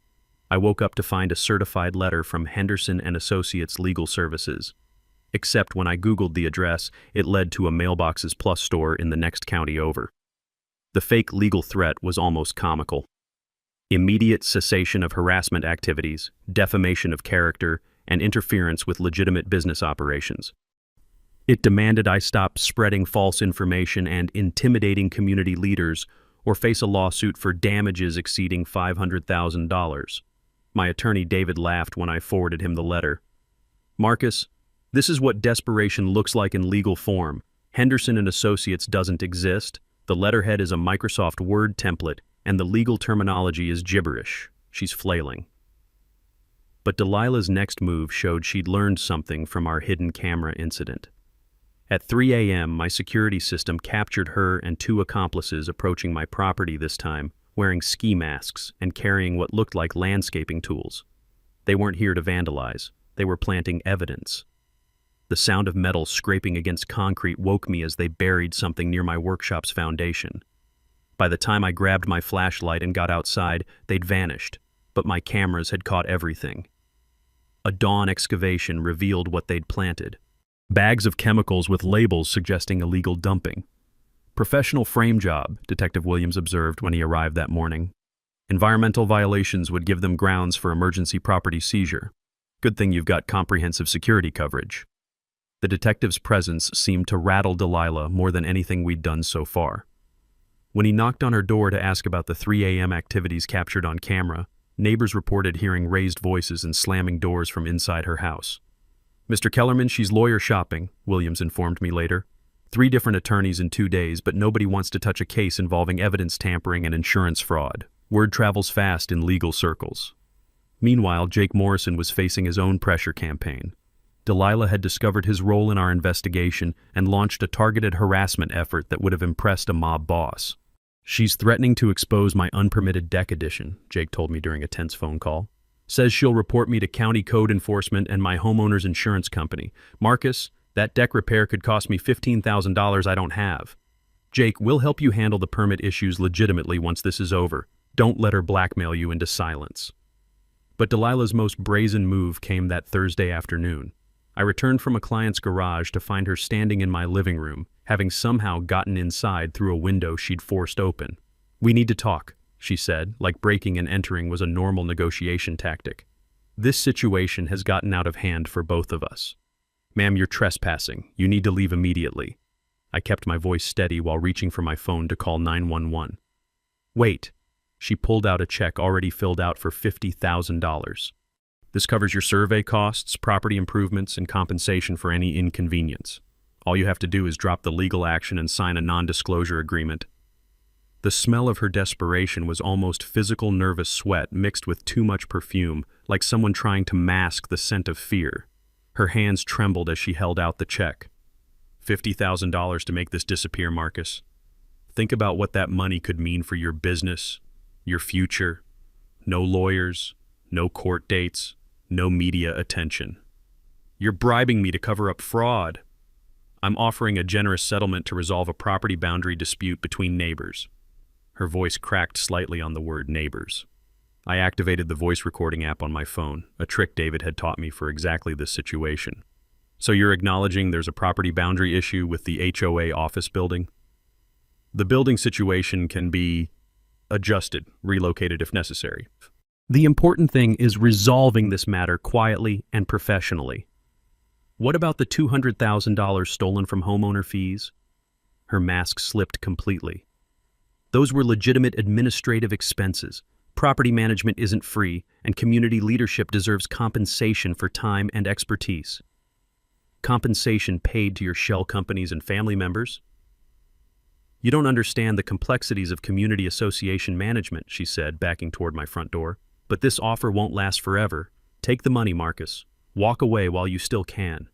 I woke up to find a certified letter from Henderson and Associates Legal Services. Except when I Googled the address, it led to a Mailboxes Plus store in the next county over. The fake legal threat was almost comical. Immediate cessation of harassment activities, defamation of character, and interference with legitimate business operations. It demanded I stop spreading false information and intimidating community leaders or face a lawsuit for damages exceeding $500,000. My attorney David laughed when I forwarded him the letter. Marcus, this is what desperation looks like in legal form. Henderson and Associates doesn't exist. The letterhead is a Microsoft Word template, and the legal terminology is gibberish. She's flailing. But Delilah's next move showed she'd learned something from our hidden camera incident. At 3 a.m., my security system captured her and 2 accomplices approaching my property this time, wearing ski masks and carrying what looked like landscaping tools. They weren't here to vandalize. They were planting evidence. The sound of metal scraping against concrete woke me as they buried something near my workshop's foundation. By the time I grabbed my flashlight and got outside, they'd vanished, but my cameras had caught everything. A dawn excavation revealed what they'd planted. Bags of chemicals with labels suggesting illegal dumping. Professional frame job, Detective Williams observed when he arrived that morning. Environmental violations would give them grounds for emergency property seizure. Good thing you've got comprehensive security coverage. The detective's presence seemed to rattle Delilah more than anything we'd done so far. When he knocked on her door to ask about the 3 a.m. activities captured on camera, neighbors reported hearing raised voices and slamming doors from inside her house. Mr. Kellerman, she's lawyer shopping, Williams informed me later. 3 different attorneys in 2 days, but nobody wants to touch a case involving evidence tampering and insurance fraud. Word travels fast in legal circles. Meanwhile, Jake Morrison was facing his own pressure campaign. Delilah had discovered his role in our investigation and launched a targeted harassment effort that would have impressed a mob boss. She's threatening to expose my unpermitted deck addition, Jake told me during a tense phone call. Says she'll report me to county code enforcement and my homeowner's insurance company. Marcus, that deck repair could cost me $15,000 I don't have. Jake, we'll help you handle the permit issues legitimately once this is over. Don't let her blackmail you into silence. But Delilah's most brazen move came that Thursday afternoon. I returned from a client's garage to find her standing in my living room, having somehow gotten inside through a window she'd forced open. We need to talk, she said, like breaking and entering was a normal negotiation tactic. This situation has gotten out of hand for both of us. Ma'am, you're trespassing. You need to leave immediately. I kept my voice steady while reaching for my phone to call 911. Wait. She pulled out a check already filled out for $50,000. This covers your survey costs, property improvements, and compensation for any inconvenience. All you have to do is drop the legal action and sign a non-disclosure agreement. The smell of her desperation was almost physical nervous sweat mixed with too much perfume, like someone trying to mask the scent of fear. Her hands trembled as she held out the check. $50,000 to make this disappear, Marcus. Think about what that money could mean for your business, your future. No lawyers, no court dates, no media attention. You're bribing me to cover up fraud. I'm offering a generous settlement to resolve a property boundary dispute between neighbors. Her voice cracked slightly on the word neighbors. I activated the voice recording app on my phone, a trick David had taught me for exactly this situation. So you're acknowledging there's a property boundary issue with the HOA office building? The building situation can be adjusted, relocated if necessary. The important thing is resolving this matter quietly and professionally. What about the $200,000 stolen from homeowner fees? Her mask slipped completely. Those were legitimate administrative expenses. Property management isn't free, and community leadership deserves compensation for time and expertise. Compensation paid to your shell companies and family members? You don't understand the complexities of community association management, she said, backing toward my front door. But this offer won't last forever. Take the money, Marcus. Walk away while you still can.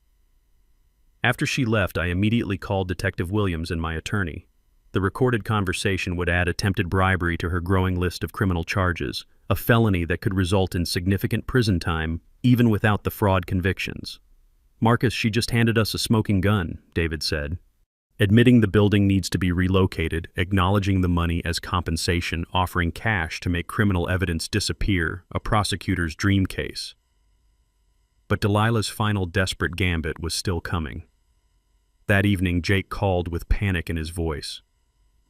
After she left, I immediately called Detective Williams and my attorney. The recorded conversation would add attempted bribery to her growing list of criminal charges, a felony that could result in significant prison time, even without the fraud convictions. Marcus, she just handed us a smoking gun, David said. Admitting the building needs to be relocated, acknowledging the money as compensation, offering cash to make criminal evidence disappear, a prosecutor's dream case. But Delilah's final desperate gambit was still coming. That evening, Jake called with panic in his voice.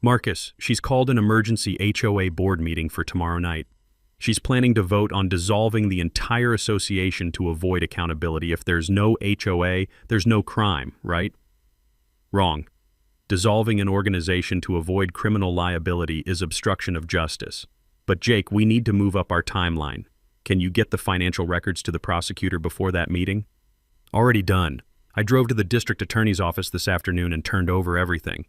Marcus, she's called an emergency HOA board meeting for tomorrow night. She's planning to vote on dissolving the entire association to avoid accountability. If there's no HOA, there's no crime, right? Wrong. Dissolving an organization to avoid criminal liability is obstruction of justice. But Jake, we need to move up our timeline. Can you get the financial records to the prosecutor before that meeting? Already done. I drove to the district attorney's office this afternoon and turned over everything.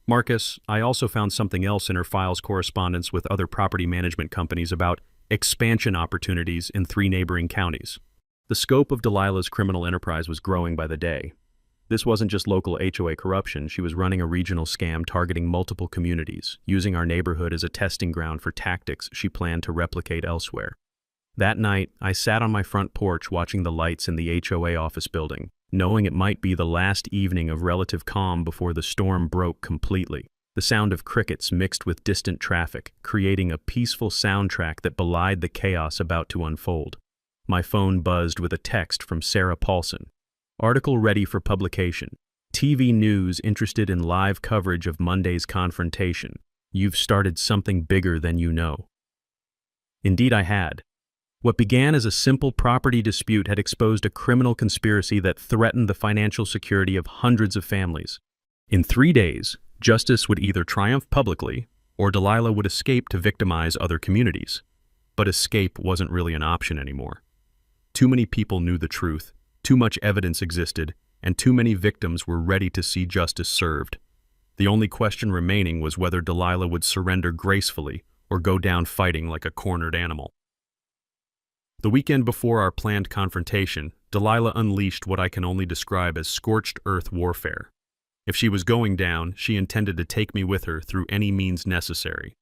Marcus, I also found something else in her files correspondence with other property management companies about expansion opportunities in 3 neighboring counties. The scope of Delilah's criminal enterprise was growing by the day. This wasn't just local HOA corruption, she was running a regional scam targeting multiple communities, using our neighborhood as a testing ground for tactics she planned to replicate elsewhere. That night, I sat on my front porch watching the lights in the HOA office building, knowing it might be the last evening of relative calm before the storm broke completely. The sound of crickets mixed with distant traffic, creating a peaceful soundtrack that belied the chaos about to unfold. My phone buzzed with a text from Sarah Paulson. Article ready for publication. TV news interested in live coverage of Monday's confrontation. You've started something bigger than you know. Indeed I had. What began as a simple property dispute had exposed a criminal conspiracy that threatened the financial security of hundreds of families. In 3 days, justice would either triumph publicly, or Delilah would escape to victimize other communities. But escape wasn't really an option anymore. Too many people knew the truth. Too much evidence existed, and too many victims were ready to see justice served. The only question remaining was whether Delilah would surrender gracefully or go down fighting like a cornered animal. The weekend before our planned confrontation, Delilah unleashed what I can only describe as scorched earth warfare. If she was going down, she intended to take me with her through any means necessary.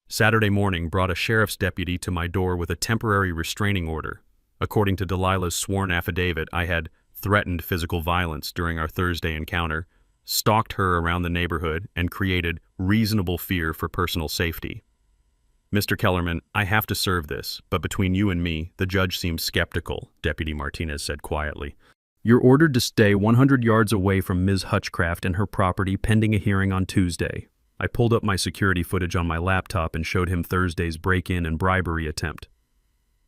Saturday morning brought a sheriff's deputy to my door with a temporary restraining order. According to Delilah's sworn affidavit, I had threatened physical violence during our Thursday encounter, stalked her around the neighborhood, and created reasonable fear for personal safety. Mr. Kellerman, I have to serve this, but between you and me, the judge seems skeptical, Deputy Martinez said quietly. You're ordered to stay 100 yards away from Ms. Hutchcraft and her property pending a hearing on Tuesday. I pulled up my security footage on my laptop and showed him Thursday's break-in and bribery attempt.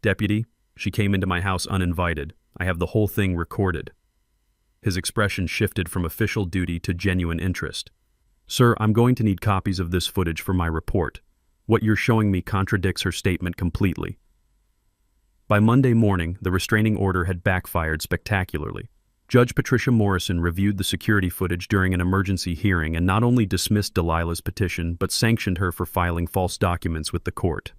Deputy, she came into my house uninvited. I have the whole thing recorded. His expression shifted from official duty to genuine interest. "Sir, I'm going to need copies of this footage for my report. What you're showing me contradicts her statement completely." By Monday morning, the restraining order had backfired spectacularly. Judge Patricia Morrison reviewed the security footage during an emergency hearing and not only dismissed Delilah's petition, but sanctioned her for filing false documents with the court.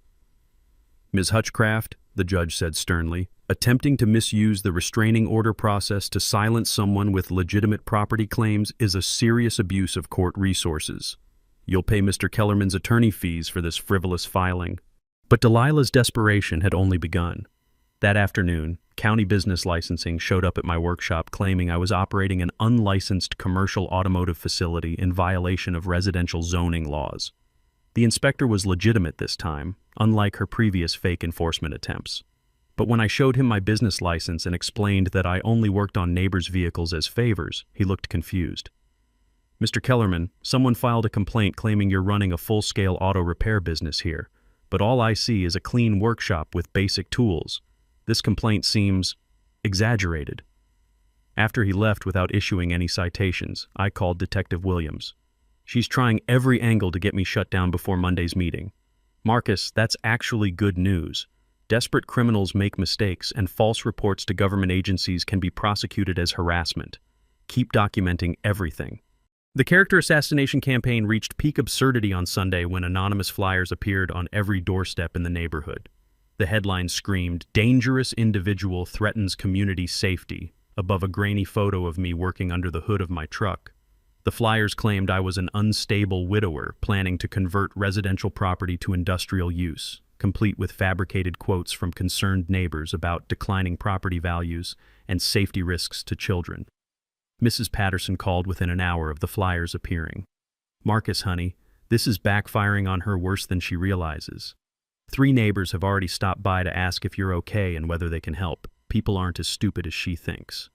"Ms. Hutchcraft," the judge said sternly, "attempting to misuse the restraining order process to silence someone with legitimate property claims is a serious abuse of court resources. You'll pay Mr. Kellerman's attorney fees for this frivolous filing." But Delilah's desperation had only begun. That afternoon, county business licensing showed up at my workshop claiming I was operating an unlicensed commercial automotive facility in violation of residential zoning laws. The inspector was legitimate this time, unlike her previous fake enforcement attempts. But when I showed him my business license and explained that I only worked on neighbors' vehicles as favors, he looked confused. "Mr. Kellerman, someone filed a complaint claiming you're running a full-scale auto repair business here, but all I see is a clean workshop with basic tools. This complaint seems exaggerated." After he left without issuing any citations, I called Detective Williams. "She's trying every angle to get me shut down before Monday's meeting." "Marcus, that's actually good news. Desperate criminals make mistakes, and false reports to government agencies can be prosecuted as harassment. Keep documenting everything." The character assassination campaign reached peak absurdity on Sunday when anonymous flyers appeared on every doorstep in the neighborhood. The headline screamed, "Dangerous individual threatens community safety," above a grainy photo of me working under the hood of my truck. The flyers claimed I was an unstable widower planning to convert residential property to industrial use, complete with fabricated quotes from concerned neighbors about declining property values and safety risks to children. Mrs. Patterson called within an hour of the flyers appearing. "Marcus, honey, this is backfiring on her worse than she realizes. 3 neighbors have already stopped by to ask if you're okay and whether they can help. People aren't as stupid as she thinks."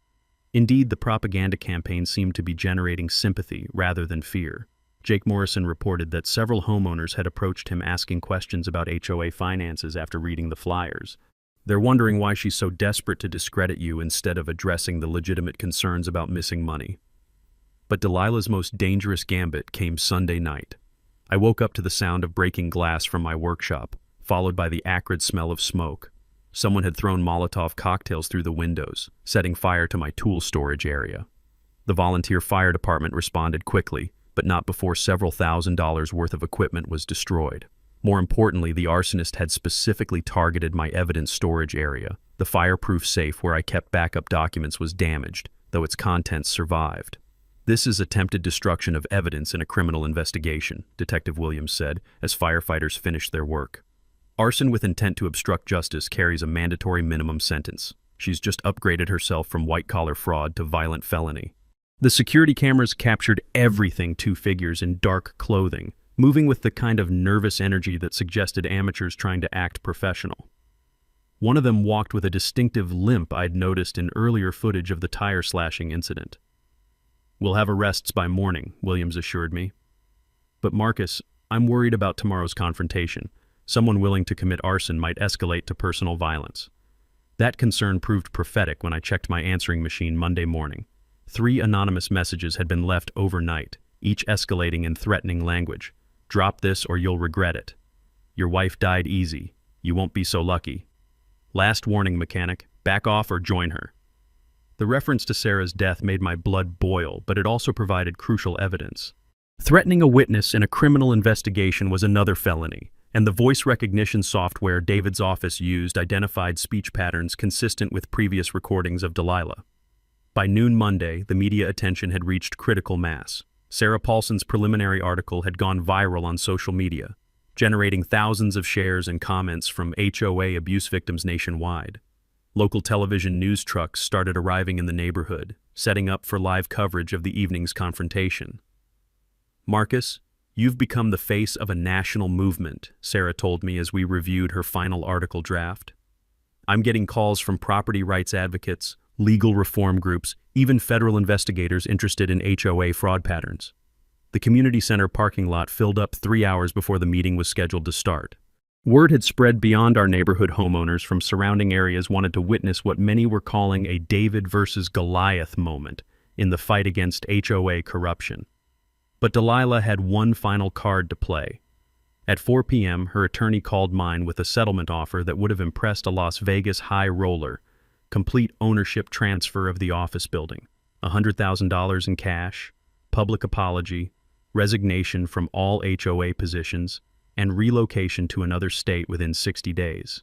Indeed, the propaganda campaign seemed to be generating sympathy rather than fear. Jake Morrison reported that several homeowners had approached him asking questions about HOA finances after reading the flyers. "They're wondering why she's so desperate to discredit you instead of addressing the legitimate concerns about missing money." But Delilah's most dangerous gambit came Sunday night. I woke up to the sound of breaking glass from my workshop, followed by the acrid smell of smoke. Someone had thrown Molotov cocktails through the windows, setting fire to my tool storage area. The volunteer fire department responded quickly, but not before several $1,000s worth of equipment was destroyed. More importantly, the arsonist had specifically targeted my evidence storage area. The fireproof safe where I kept backup documents was damaged, though its contents survived. "This is attempted destruction of evidence in a criminal investigation," Detective Williams said, as firefighters finished their work. "Arson with intent to obstruct justice carries a mandatory minimum sentence. She's just upgraded herself from white-collar fraud to violent felony." The security cameras captured everything 2 figures in dark clothing, moving with the kind of nervous energy that suggested amateurs trying to act professional. One of them walked with a distinctive limp I'd noticed in earlier footage of the tire slashing incident. "We'll have arrests by morning," Williams assured me. "But Marcus, I'm worried about tomorrow's confrontation. Someone willing to commit arson might escalate to personal violence." That concern proved prophetic when I checked my answering machine Monday morning. 3 anonymous messages had been left overnight, each escalating in threatening language. "Drop this or you'll regret it." "Your wife died easy. You won't be so lucky." "Last warning, mechanic. Back off or join her." The reference to Sarah's death made my blood boil, but it also provided crucial evidence. Threatening a witness in a criminal investigation was another felony, and the voice recognition software David's office used identified speech patterns consistent with previous recordings of Delilah. By noon Monday, the media attention had reached critical mass. Sarah Paulson's preliminary article had gone viral on social media, generating thousands of shares and comments from HOA abuse victims nationwide. Local television news trucks started arriving in the neighborhood, setting up for live coverage of the evening's confrontation. "Marcus, you've become the face of a national movement," Sarah told me as we reviewed her final article draft. "I'm getting calls from property rights advocates, legal reform groups, even federal investigators interested in HOA fraud patterns." The community center parking lot filled up 3 hours before the meeting was scheduled to start. Word had spread beyond our neighborhood. Homeowners from surrounding areas wanted to witness what many were calling a David versus Goliath moment, in the fight against HOA corruption. But Delilah had one final card to play. At 4 p.m., her attorney called mine with a settlement offer that would have impressed a Las Vegas high roller: complete ownership transfer of the office building, $100,000 in cash, public apology, resignation from all HOA positions, and relocation to another state within 60 days.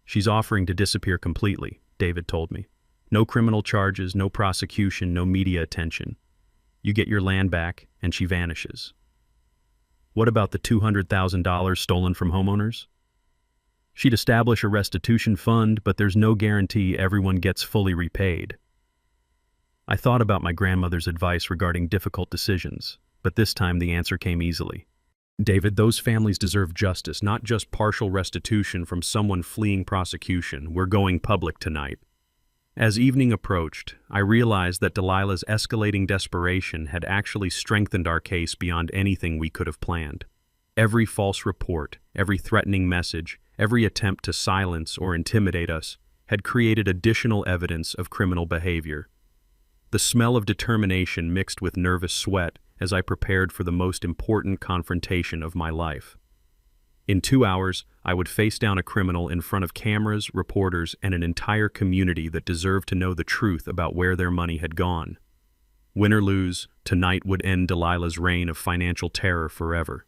She's offering to disappear completely, David told me. No criminal charges, no prosecution, no media attention. You get your land back, and she vanishes. What about the $200,000 stolen from homeowners? She'd establish a restitution fund, but there's no guarantee everyone gets fully repaid. I thought about my grandmother's advice regarding difficult decisions, but this time the answer came easily. David, those families deserve justice, not just partial restitution from someone fleeing prosecution. We're going public tonight. As evening approached, I realized that Delilah's escalating desperation had actually strengthened our case beyond anything we could have planned. Every false report, every threatening message, every attempt to silence or intimidate us had created additional evidence of criminal behavior. The smell of determination mixed with nervous sweat as I prepared for the most important confrontation of my life. In 2 hours, I would face down a criminal in front of cameras, reporters, and an entire community that deserved to know the truth about where their money had gone. Win or lose, tonight would end Delilah's reign of financial terror forever.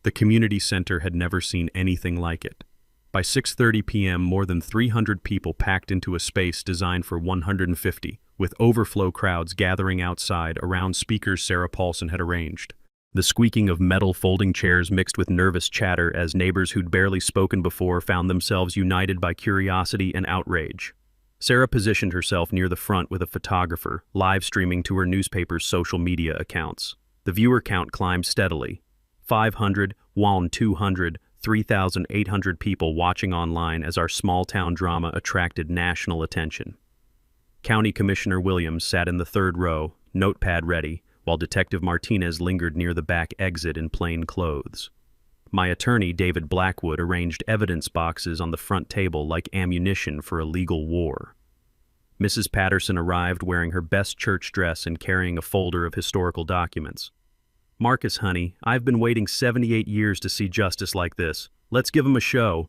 The community center had never seen anything like it. By 6:30 p.m., more than 300 people packed into a space designed for 150, with overflow crowds gathering outside around speakers Sarah Paulson had arranged. The squeaking of metal folding chairs mixed with nervous chatter as neighbors who'd barely spoken before found themselves united by curiosity and outrage. Sarah positioned herself near the front with a photographer, live streaming to her newspaper's social media accounts. The viewer count climbed steadily. 500, 200, 3,800 people watching online as our small-town drama attracted national attention. County Commissioner Williams sat in the third row, notepad ready, while Detective Martinez lingered near the back exit in plain clothes. My attorney, David Blackwood, arranged evidence boxes on the front table like ammunition for a legal war. Mrs. Patterson arrived wearing her best church dress and carrying a folder of historical documents. "Marcus, honey, I've been waiting 78 years to see justice like this. Let's give 'em a show."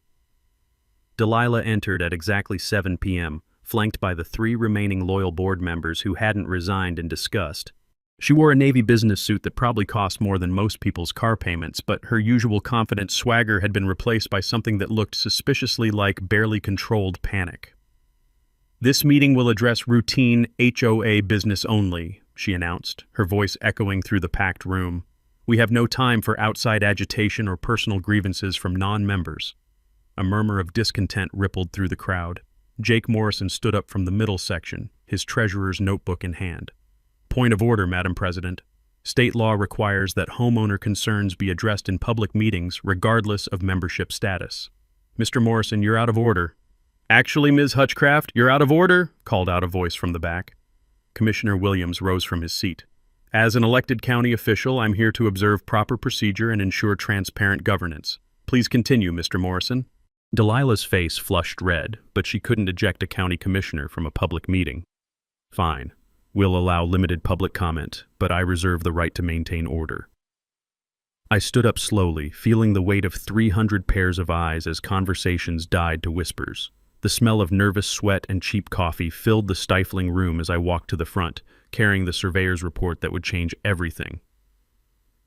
Delilah entered at exactly 7 p.m., flanked by the 3 remaining loyal board members who hadn't resigned in disgust. She wore a navy business suit that probably cost more than most people's car payments, but her usual confident swagger had been replaced by something that looked suspiciously like barely controlled panic. "This meeting will address routine HOA business only," she announced, her voice echoing through the packed room. "We have no time for outside agitation or personal grievances from non-members." A murmur of discontent rippled through the crowd. Jake Morrison stood up from the middle section, his treasurer's notebook in hand. "Point of order, Madam President. State law requires that homeowner concerns be addressed in public meetings regardless of membership status." "Mr. Morrison, you're out of order." "Actually, Ms. Hutchcraft, you're out of order," called out a voice from the back. Commissioner Williams rose from his seat. "As an elected county official, I'm here to observe proper procedure and ensure transparent governance. Please continue, Mr. Morrison." Delilah's face flushed red, but she couldn't eject a county commissioner from a public meeting. "Fine. We'll allow limited public comment, but I reserve the right to maintain order." I stood up slowly, feeling the weight of 300 pairs of eyes as conversations died to whispers. The smell of nervous sweat and cheap coffee filled the stifling room as I walked to the front, carrying the surveyor's report that would change everything.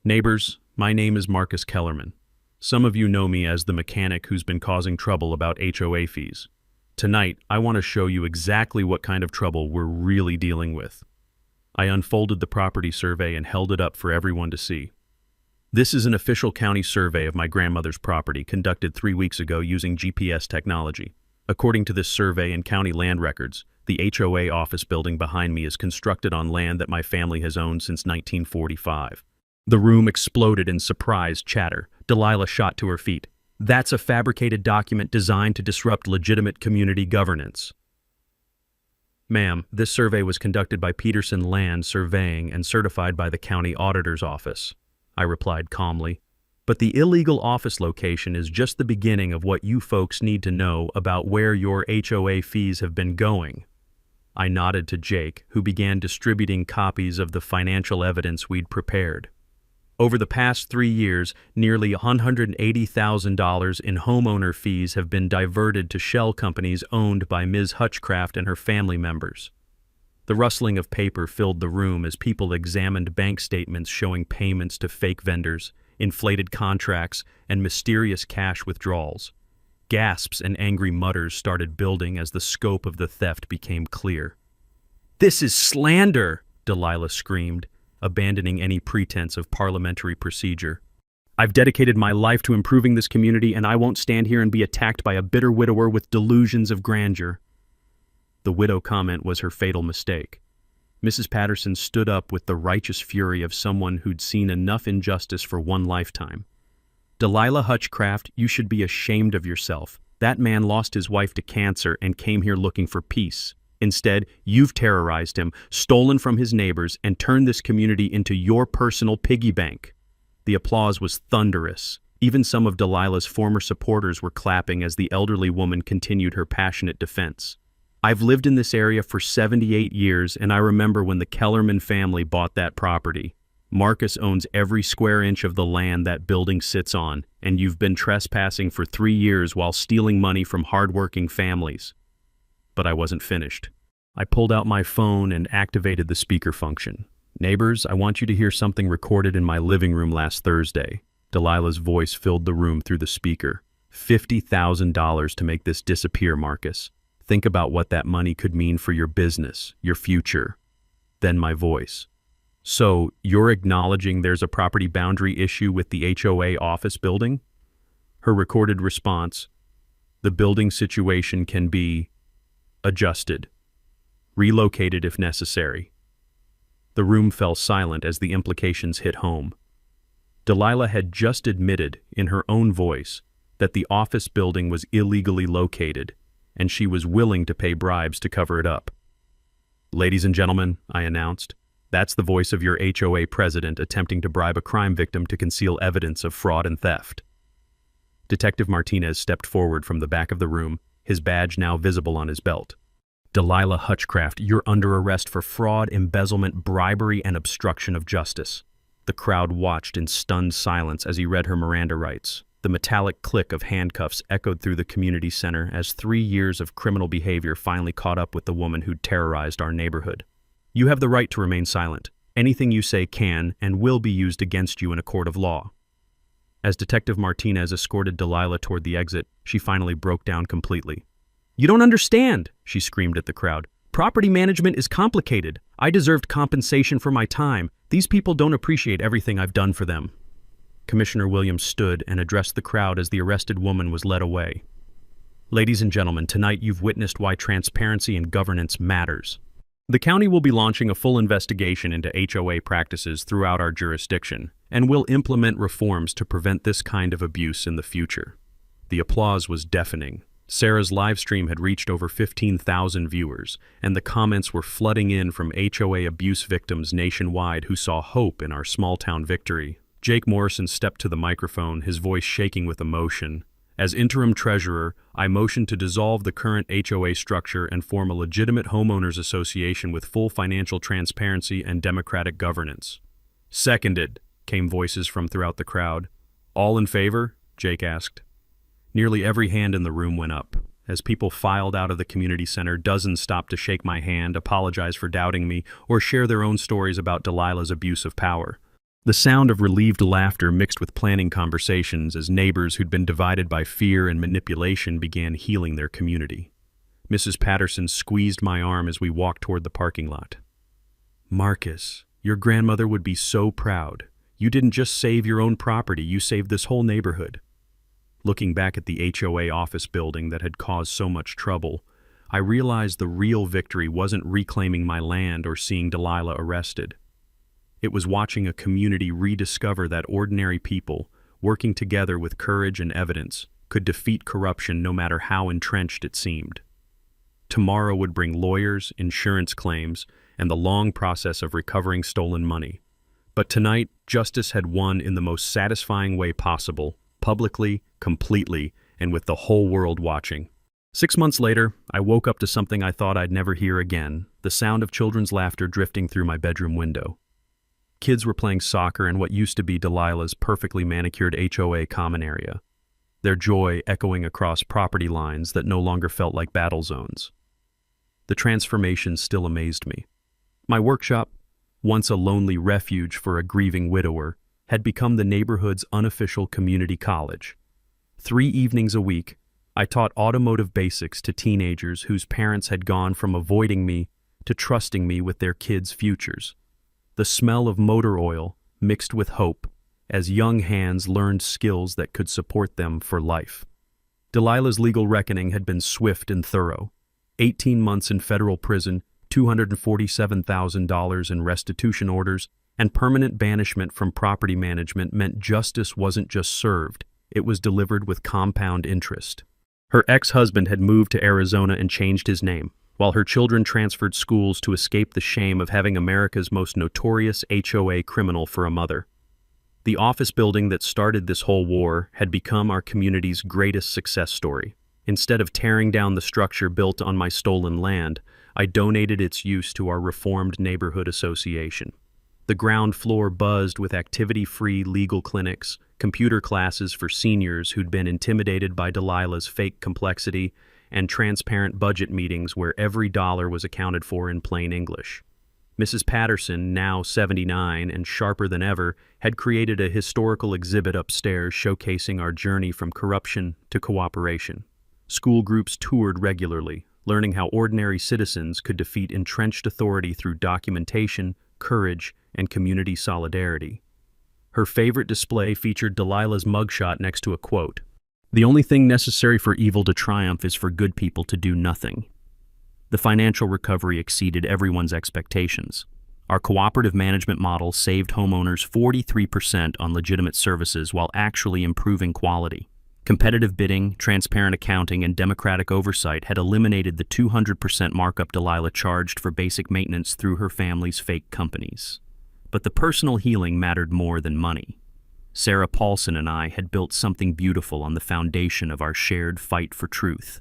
"Neighbors, my name is Marcus Kellerman. Some of you know me as the mechanic who's been causing trouble about HOA fees. Tonight, I want to show you exactly what kind of trouble we're really dealing with." I unfolded the property survey and held it up for everyone to see. This is an official county survey of my grandmother's property conducted 3 weeks ago using GPS technology. According to this survey and county land records, the HOA office building behind me is constructed on land that my family has owned since 1945. The room exploded in surprised chatter. Delilah shot to her feet. "That's a fabricated document designed to disrupt legitimate community governance." "Ma'am, this survey was conducted by Peterson Land Surveying and certified by the county auditor's office," I replied calmly. "But the illegal office location is just the beginning of what you folks need to know about where your HOA fees have been going." I nodded to Jake, who began distributing copies of the financial evidence we'd prepared. Over the past 3 years, nearly $180,000 in homeowner fees have been diverted to shell companies owned by Ms. Hutchcraft and her family members. The rustling of paper filled the room as people examined bank statements showing payments to fake vendors, inflated contracts, and mysterious cash withdrawals. Gasps and angry mutters started building as the scope of the theft became clear. "This is slander!" Delilah screamed, abandoning any pretense of parliamentary procedure. "I've dedicated my life to improving this community, and I won't stand here and be attacked by a bitter widower with delusions of grandeur." The widow comment was her fatal mistake. Mrs. Patterson stood up with the righteous fury of someone who'd seen enough injustice for one lifetime. "Delilah Hutchcraft, you should be ashamed of yourself. That man lost his wife to cancer and came here looking for peace. Instead, you've terrorized him, stolen from his neighbors, and turned this community into your personal piggy bank." The applause was thunderous. Even some of Delilah's former supporters were clapping as the elderly woman continued her passionate defense. "I've lived in this area for 78 years, and I remember when the Kellerman family bought that property. Marcus owns every square inch of the land that building sits on, and you've been trespassing for 3 years while stealing money from hardworking families." But I wasn't finished. I pulled out my phone and activated the speaker function. "Neighbors, I want you to hear something recorded in my living room last Thursday." Delilah's voice filled the room through the speaker. $50,000 to make this disappear, Marcus. Think about what that money could mean for your business, your future. Then my voice. "So, you're acknowledging there's a property boundary issue with the HOA office building?" Her recorded response. "The building situation can be adjusted, relocated if necessary." The room fell silent as the implications hit home. Delilah had just admitted, in her own voice, that the office building was illegally located, and she was willing to pay bribes to cover it up. "Ladies and gentlemen," I announced, "that's the voice of your HOA president attempting to bribe a crime victim to conceal evidence of fraud and theft." Detective Martinez stepped forward from the back of the room, his badge now visible on his belt. "Delilah Hutchcraft, you're under arrest for fraud, embezzlement, bribery, and obstruction of justice." The crowd watched in stunned silence as he read her Miranda rights. The metallic click of handcuffs echoed through the community center as 3 years of criminal behavior finally caught up with the woman who'd terrorized our neighborhood. "You have the right to remain silent. Anything you say can and will be used against you in a court of law." As Detective Martinez escorted Delilah toward the exit, she finally broke down completely. "You don't understand," she screamed at the crowd. "Property management is complicated. I deserved compensation for my time. These people don't appreciate everything I've done for them." Commissioner Williams stood and addressed the crowd as the arrested woman was led away. "Ladies and gentlemen, tonight you've witnessed why transparency and governance matters. The county will be launching a full investigation into HOA practices throughout our jurisdiction, and will implement reforms to prevent this kind of abuse in the future." The applause was deafening. Sarah's live stream had reached over 15,000 viewers, and the comments were flooding in from HOA abuse victims nationwide who saw hope in our small-town victory. Jake Morrison stepped to the microphone, his voice shaking with emotion. "As interim treasurer, I motion to dissolve the current HOA structure and form a legitimate homeowners association with full financial transparency and democratic governance." "Seconded," came voices from throughout the crowd. "All in favor?" Jake asked. Nearly every hand in the room went up. As people filed out of the community center, dozens stopped to shake my hand, apologize for doubting me, or share their own stories about Delilah's abuse of power. The sound of relieved laughter mixed with planning conversations as neighbors who'd been divided by fear and manipulation began healing their community. Mrs. Patterson squeezed my arm as we walked toward the parking lot. "Marcus, your grandmother would be so proud. You didn't just save your own property, you saved this whole neighborhood." Looking back at the HOA office building that had caused so much trouble, I realized the real victory wasn't reclaiming my land or seeing Delilah arrested. It was watching a community rediscover that ordinary people, working together with courage and evidence, could defeat corruption no matter how entrenched it seemed. Tomorrow would bring lawyers, insurance claims, and the long process of recovering stolen money. But tonight, justice had won in the most satisfying way possible, publicly, completely, and with the whole world watching. 6 months later, I woke up to something I thought I'd never hear again, the sound of children's laughter drifting through my bedroom window. Kids were playing soccer in what used to be Delilah's perfectly manicured HOA common area, their joy echoing across property lines that no longer felt like battle zones. The transformation still amazed me. My workshop, once a lonely refuge for a grieving widower, had become the neighborhood's unofficial community college. 3 evenings a week, I taught automotive basics to teenagers whose parents had gone from avoiding me to trusting me with their kids' futures. The smell of motor oil mixed with hope as young hands learned skills that could support them for life. Delilah's legal reckoning had been swift and thorough. 18 months in federal prison, $247,000 in restitution orders, and permanent banishment from property management meant justice wasn't just served, it was delivered with compound interest. Her ex-husband had moved to Arizona and changed his name, while her children transferred schools to escape the shame of having America's most notorious HOA criminal for a mother. The office building that started this whole war had become our community's greatest success story. Instead of tearing down the structure built on my stolen land, I donated its use to our reformed neighborhood association. The ground floor buzzed with activity-free legal clinics, computer classes for seniors who'd been intimidated by Delilah's fake complexity, and transparent budget meetings where every dollar was accounted for in plain English. Mrs. Patterson, now 79 and sharper than ever, had created a historical exhibit upstairs showcasing our journey from corruption to cooperation. School groups toured regularly, learning how ordinary citizens could defeat entrenched authority through documentation, courage, and community solidarity. Her favorite display featured Delilah's mugshot next to a quote, "The only thing necessary for evil to triumph is for good people to do nothing." The financial recovery exceeded everyone's expectations. Our cooperative management model saved homeowners 43% on legitimate services while actually improving quality. Competitive bidding, transparent accounting, and democratic oversight had eliminated the 200% markup Delilah charged for basic maintenance through her family's fake companies. But the personal healing mattered more than money. Sarah Paulson and I had built something beautiful on the foundation of our shared fight for truth.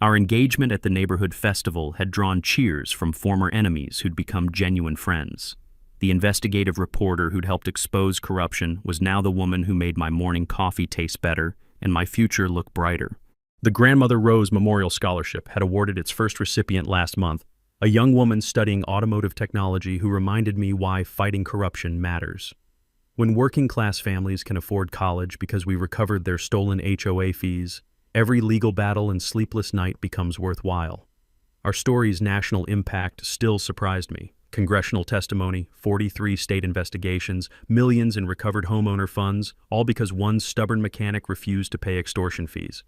Our engagement at the neighborhood festival had drawn cheers from former enemies who'd become genuine friends. The investigative reporter who'd helped expose corruption was now the woman who made my morning coffee taste better and my future look brighter. The Grandmother Rose Memorial Scholarship had awarded its first recipient last month, a young woman studying automotive technology who reminded me why fighting corruption matters. When working-class families can afford college because we recovered their stolen HOA fees, every legal battle and sleepless night becomes worthwhile. Our story's national impact still surprised me. Congressional testimony, 43 state investigations, millions in recovered homeowner funds, all because one stubborn mechanic refused to pay extortion fees.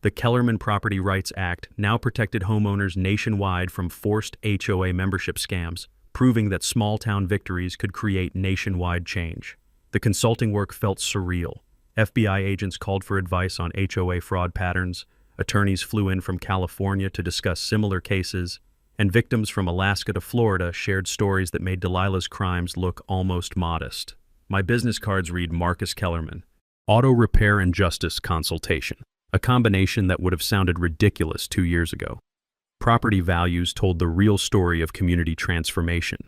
The Kellerman Property Rights Act now protected homeowners nationwide from forced HOA membership scams, proving that small-town victories could create nationwide change. The consulting work felt surreal. FBI agents called for advice on HOA fraud patterns, attorneys flew in from California to discuss similar cases, and victims from Alaska to Florida shared stories that made Delilah's crimes look almost modest. My business cards read Marcus Kellerman, Auto Repair and Justice Consultation, a combination that would have sounded ridiculous 2 years ago. Property values told the real story of community transformation.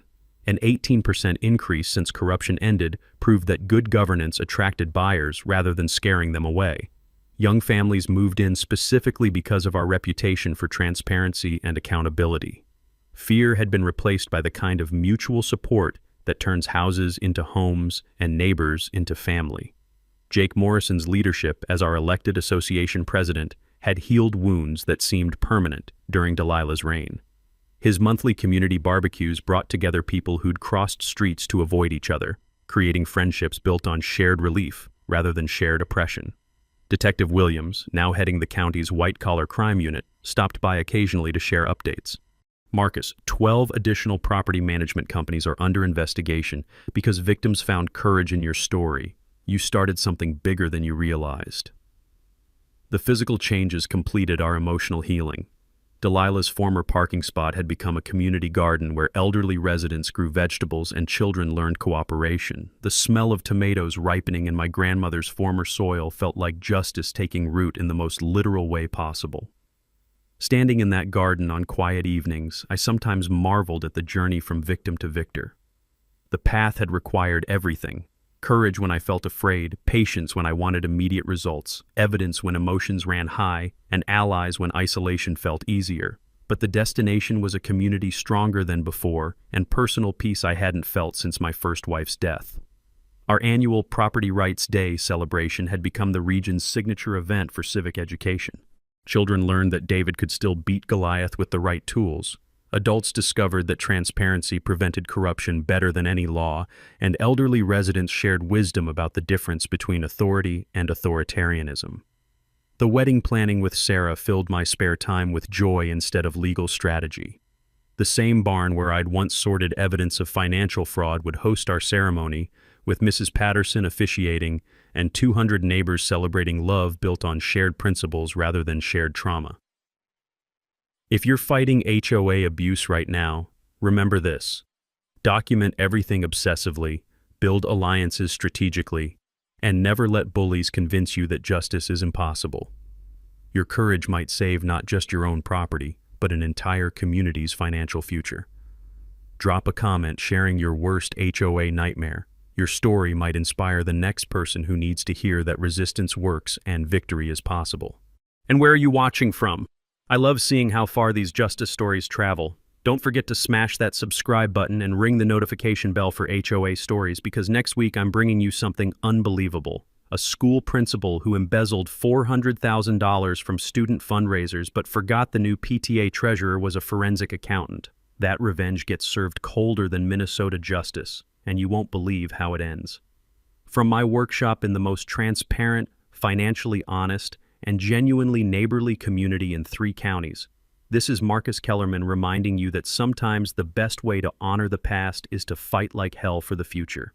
An 18% increase since corruption ended proved that good governance attracted buyers rather than scaring them away. Young families moved in specifically because of our reputation for transparency and accountability. Fear had been replaced by the kind of mutual support that turns houses into homes and neighbors into family. Jake Morrison's leadership as our elected association president had healed wounds that seemed permanent during Delilah's reign. His monthly community barbecues brought together people who'd crossed streets to avoid each other, creating friendships built on shared relief rather than shared oppression. Detective Williams, now heading the county's white-collar crime unit, stopped by occasionally to share updates. Marcus, 12 additional property management companies are under investigation because victims found courage in your story. You started something bigger than you realized. The physical changes completed our emotional healing. Delilah's former parking spot had become a community garden where elderly residents grew vegetables and children learned cooperation. The smell of tomatoes ripening in my grandmother's former soil felt like justice taking root in the most literal way possible. Standing in that garden on quiet evenings, I sometimes marveled at the journey from victim to victor. The path had required everything: courage when I felt afraid, patience when I wanted immediate results, evidence when emotions ran high, and allies when isolation felt easier. But the destination was a community stronger than before, and personal peace I hadn't felt since my first wife's death. Our annual Property Rights Day celebration had become the region's signature event for civic education. Children learned that David could still beat Goliath with the right tools. Adults discovered that transparency prevented corruption better than any law, and elderly residents shared wisdom about the difference between authority and authoritarianism. The wedding planning with Sarah filled my spare time with joy instead of legal strategy. The same barn where I'd once sorted evidence of financial fraud would host our ceremony, with Mrs. Patterson officiating and 200 neighbors celebrating love built on shared principles rather than shared trauma. If you're fighting HOA abuse right now, remember this: document everything obsessively, build alliances strategically, and never let bullies convince you that justice is impossible. Your courage might save not just your own property, but an entire community's financial future. Drop a comment sharing your worst HOA nightmare. Your story might inspire the next person who needs to hear that resistance works and victory is possible. And where are you watching from? I love seeing how far these justice stories travel. Don't forget to smash that subscribe button and ring the notification bell for HOA stories, because next week I'm bringing you something unbelievable. A school principal who embezzled $400,000 from student fundraisers but forgot the new PTA treasurer was a forensic accountant. That revenge gets served colder than Minnesota justice, and you won't believe how it ends. From my workshop in the most transparent, financially honest, and genuinely neighborly community in 3 counties, this is Marcus Kellerman reminding you that sometimes the best way to honor the past is to fight like hell for the future.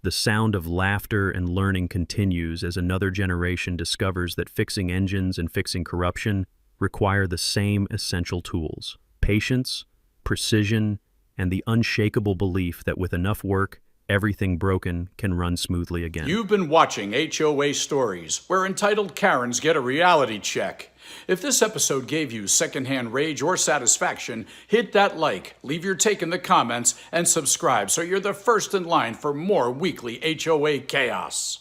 The sound of laughter and learning continues as another generation discovers that fixing engines and fixing corruption require the same essential tools: patience, precision, and the unshakable belief that with enough work, everything broken can run smoothly again. You've been watching HOA Stories, where entitled Karens get a reality check. If this episode gave you secondhand rage or satisfaction, hit that like, leave your take in the comments, and subscribe so you're the first in line for more weekly HOA chaos.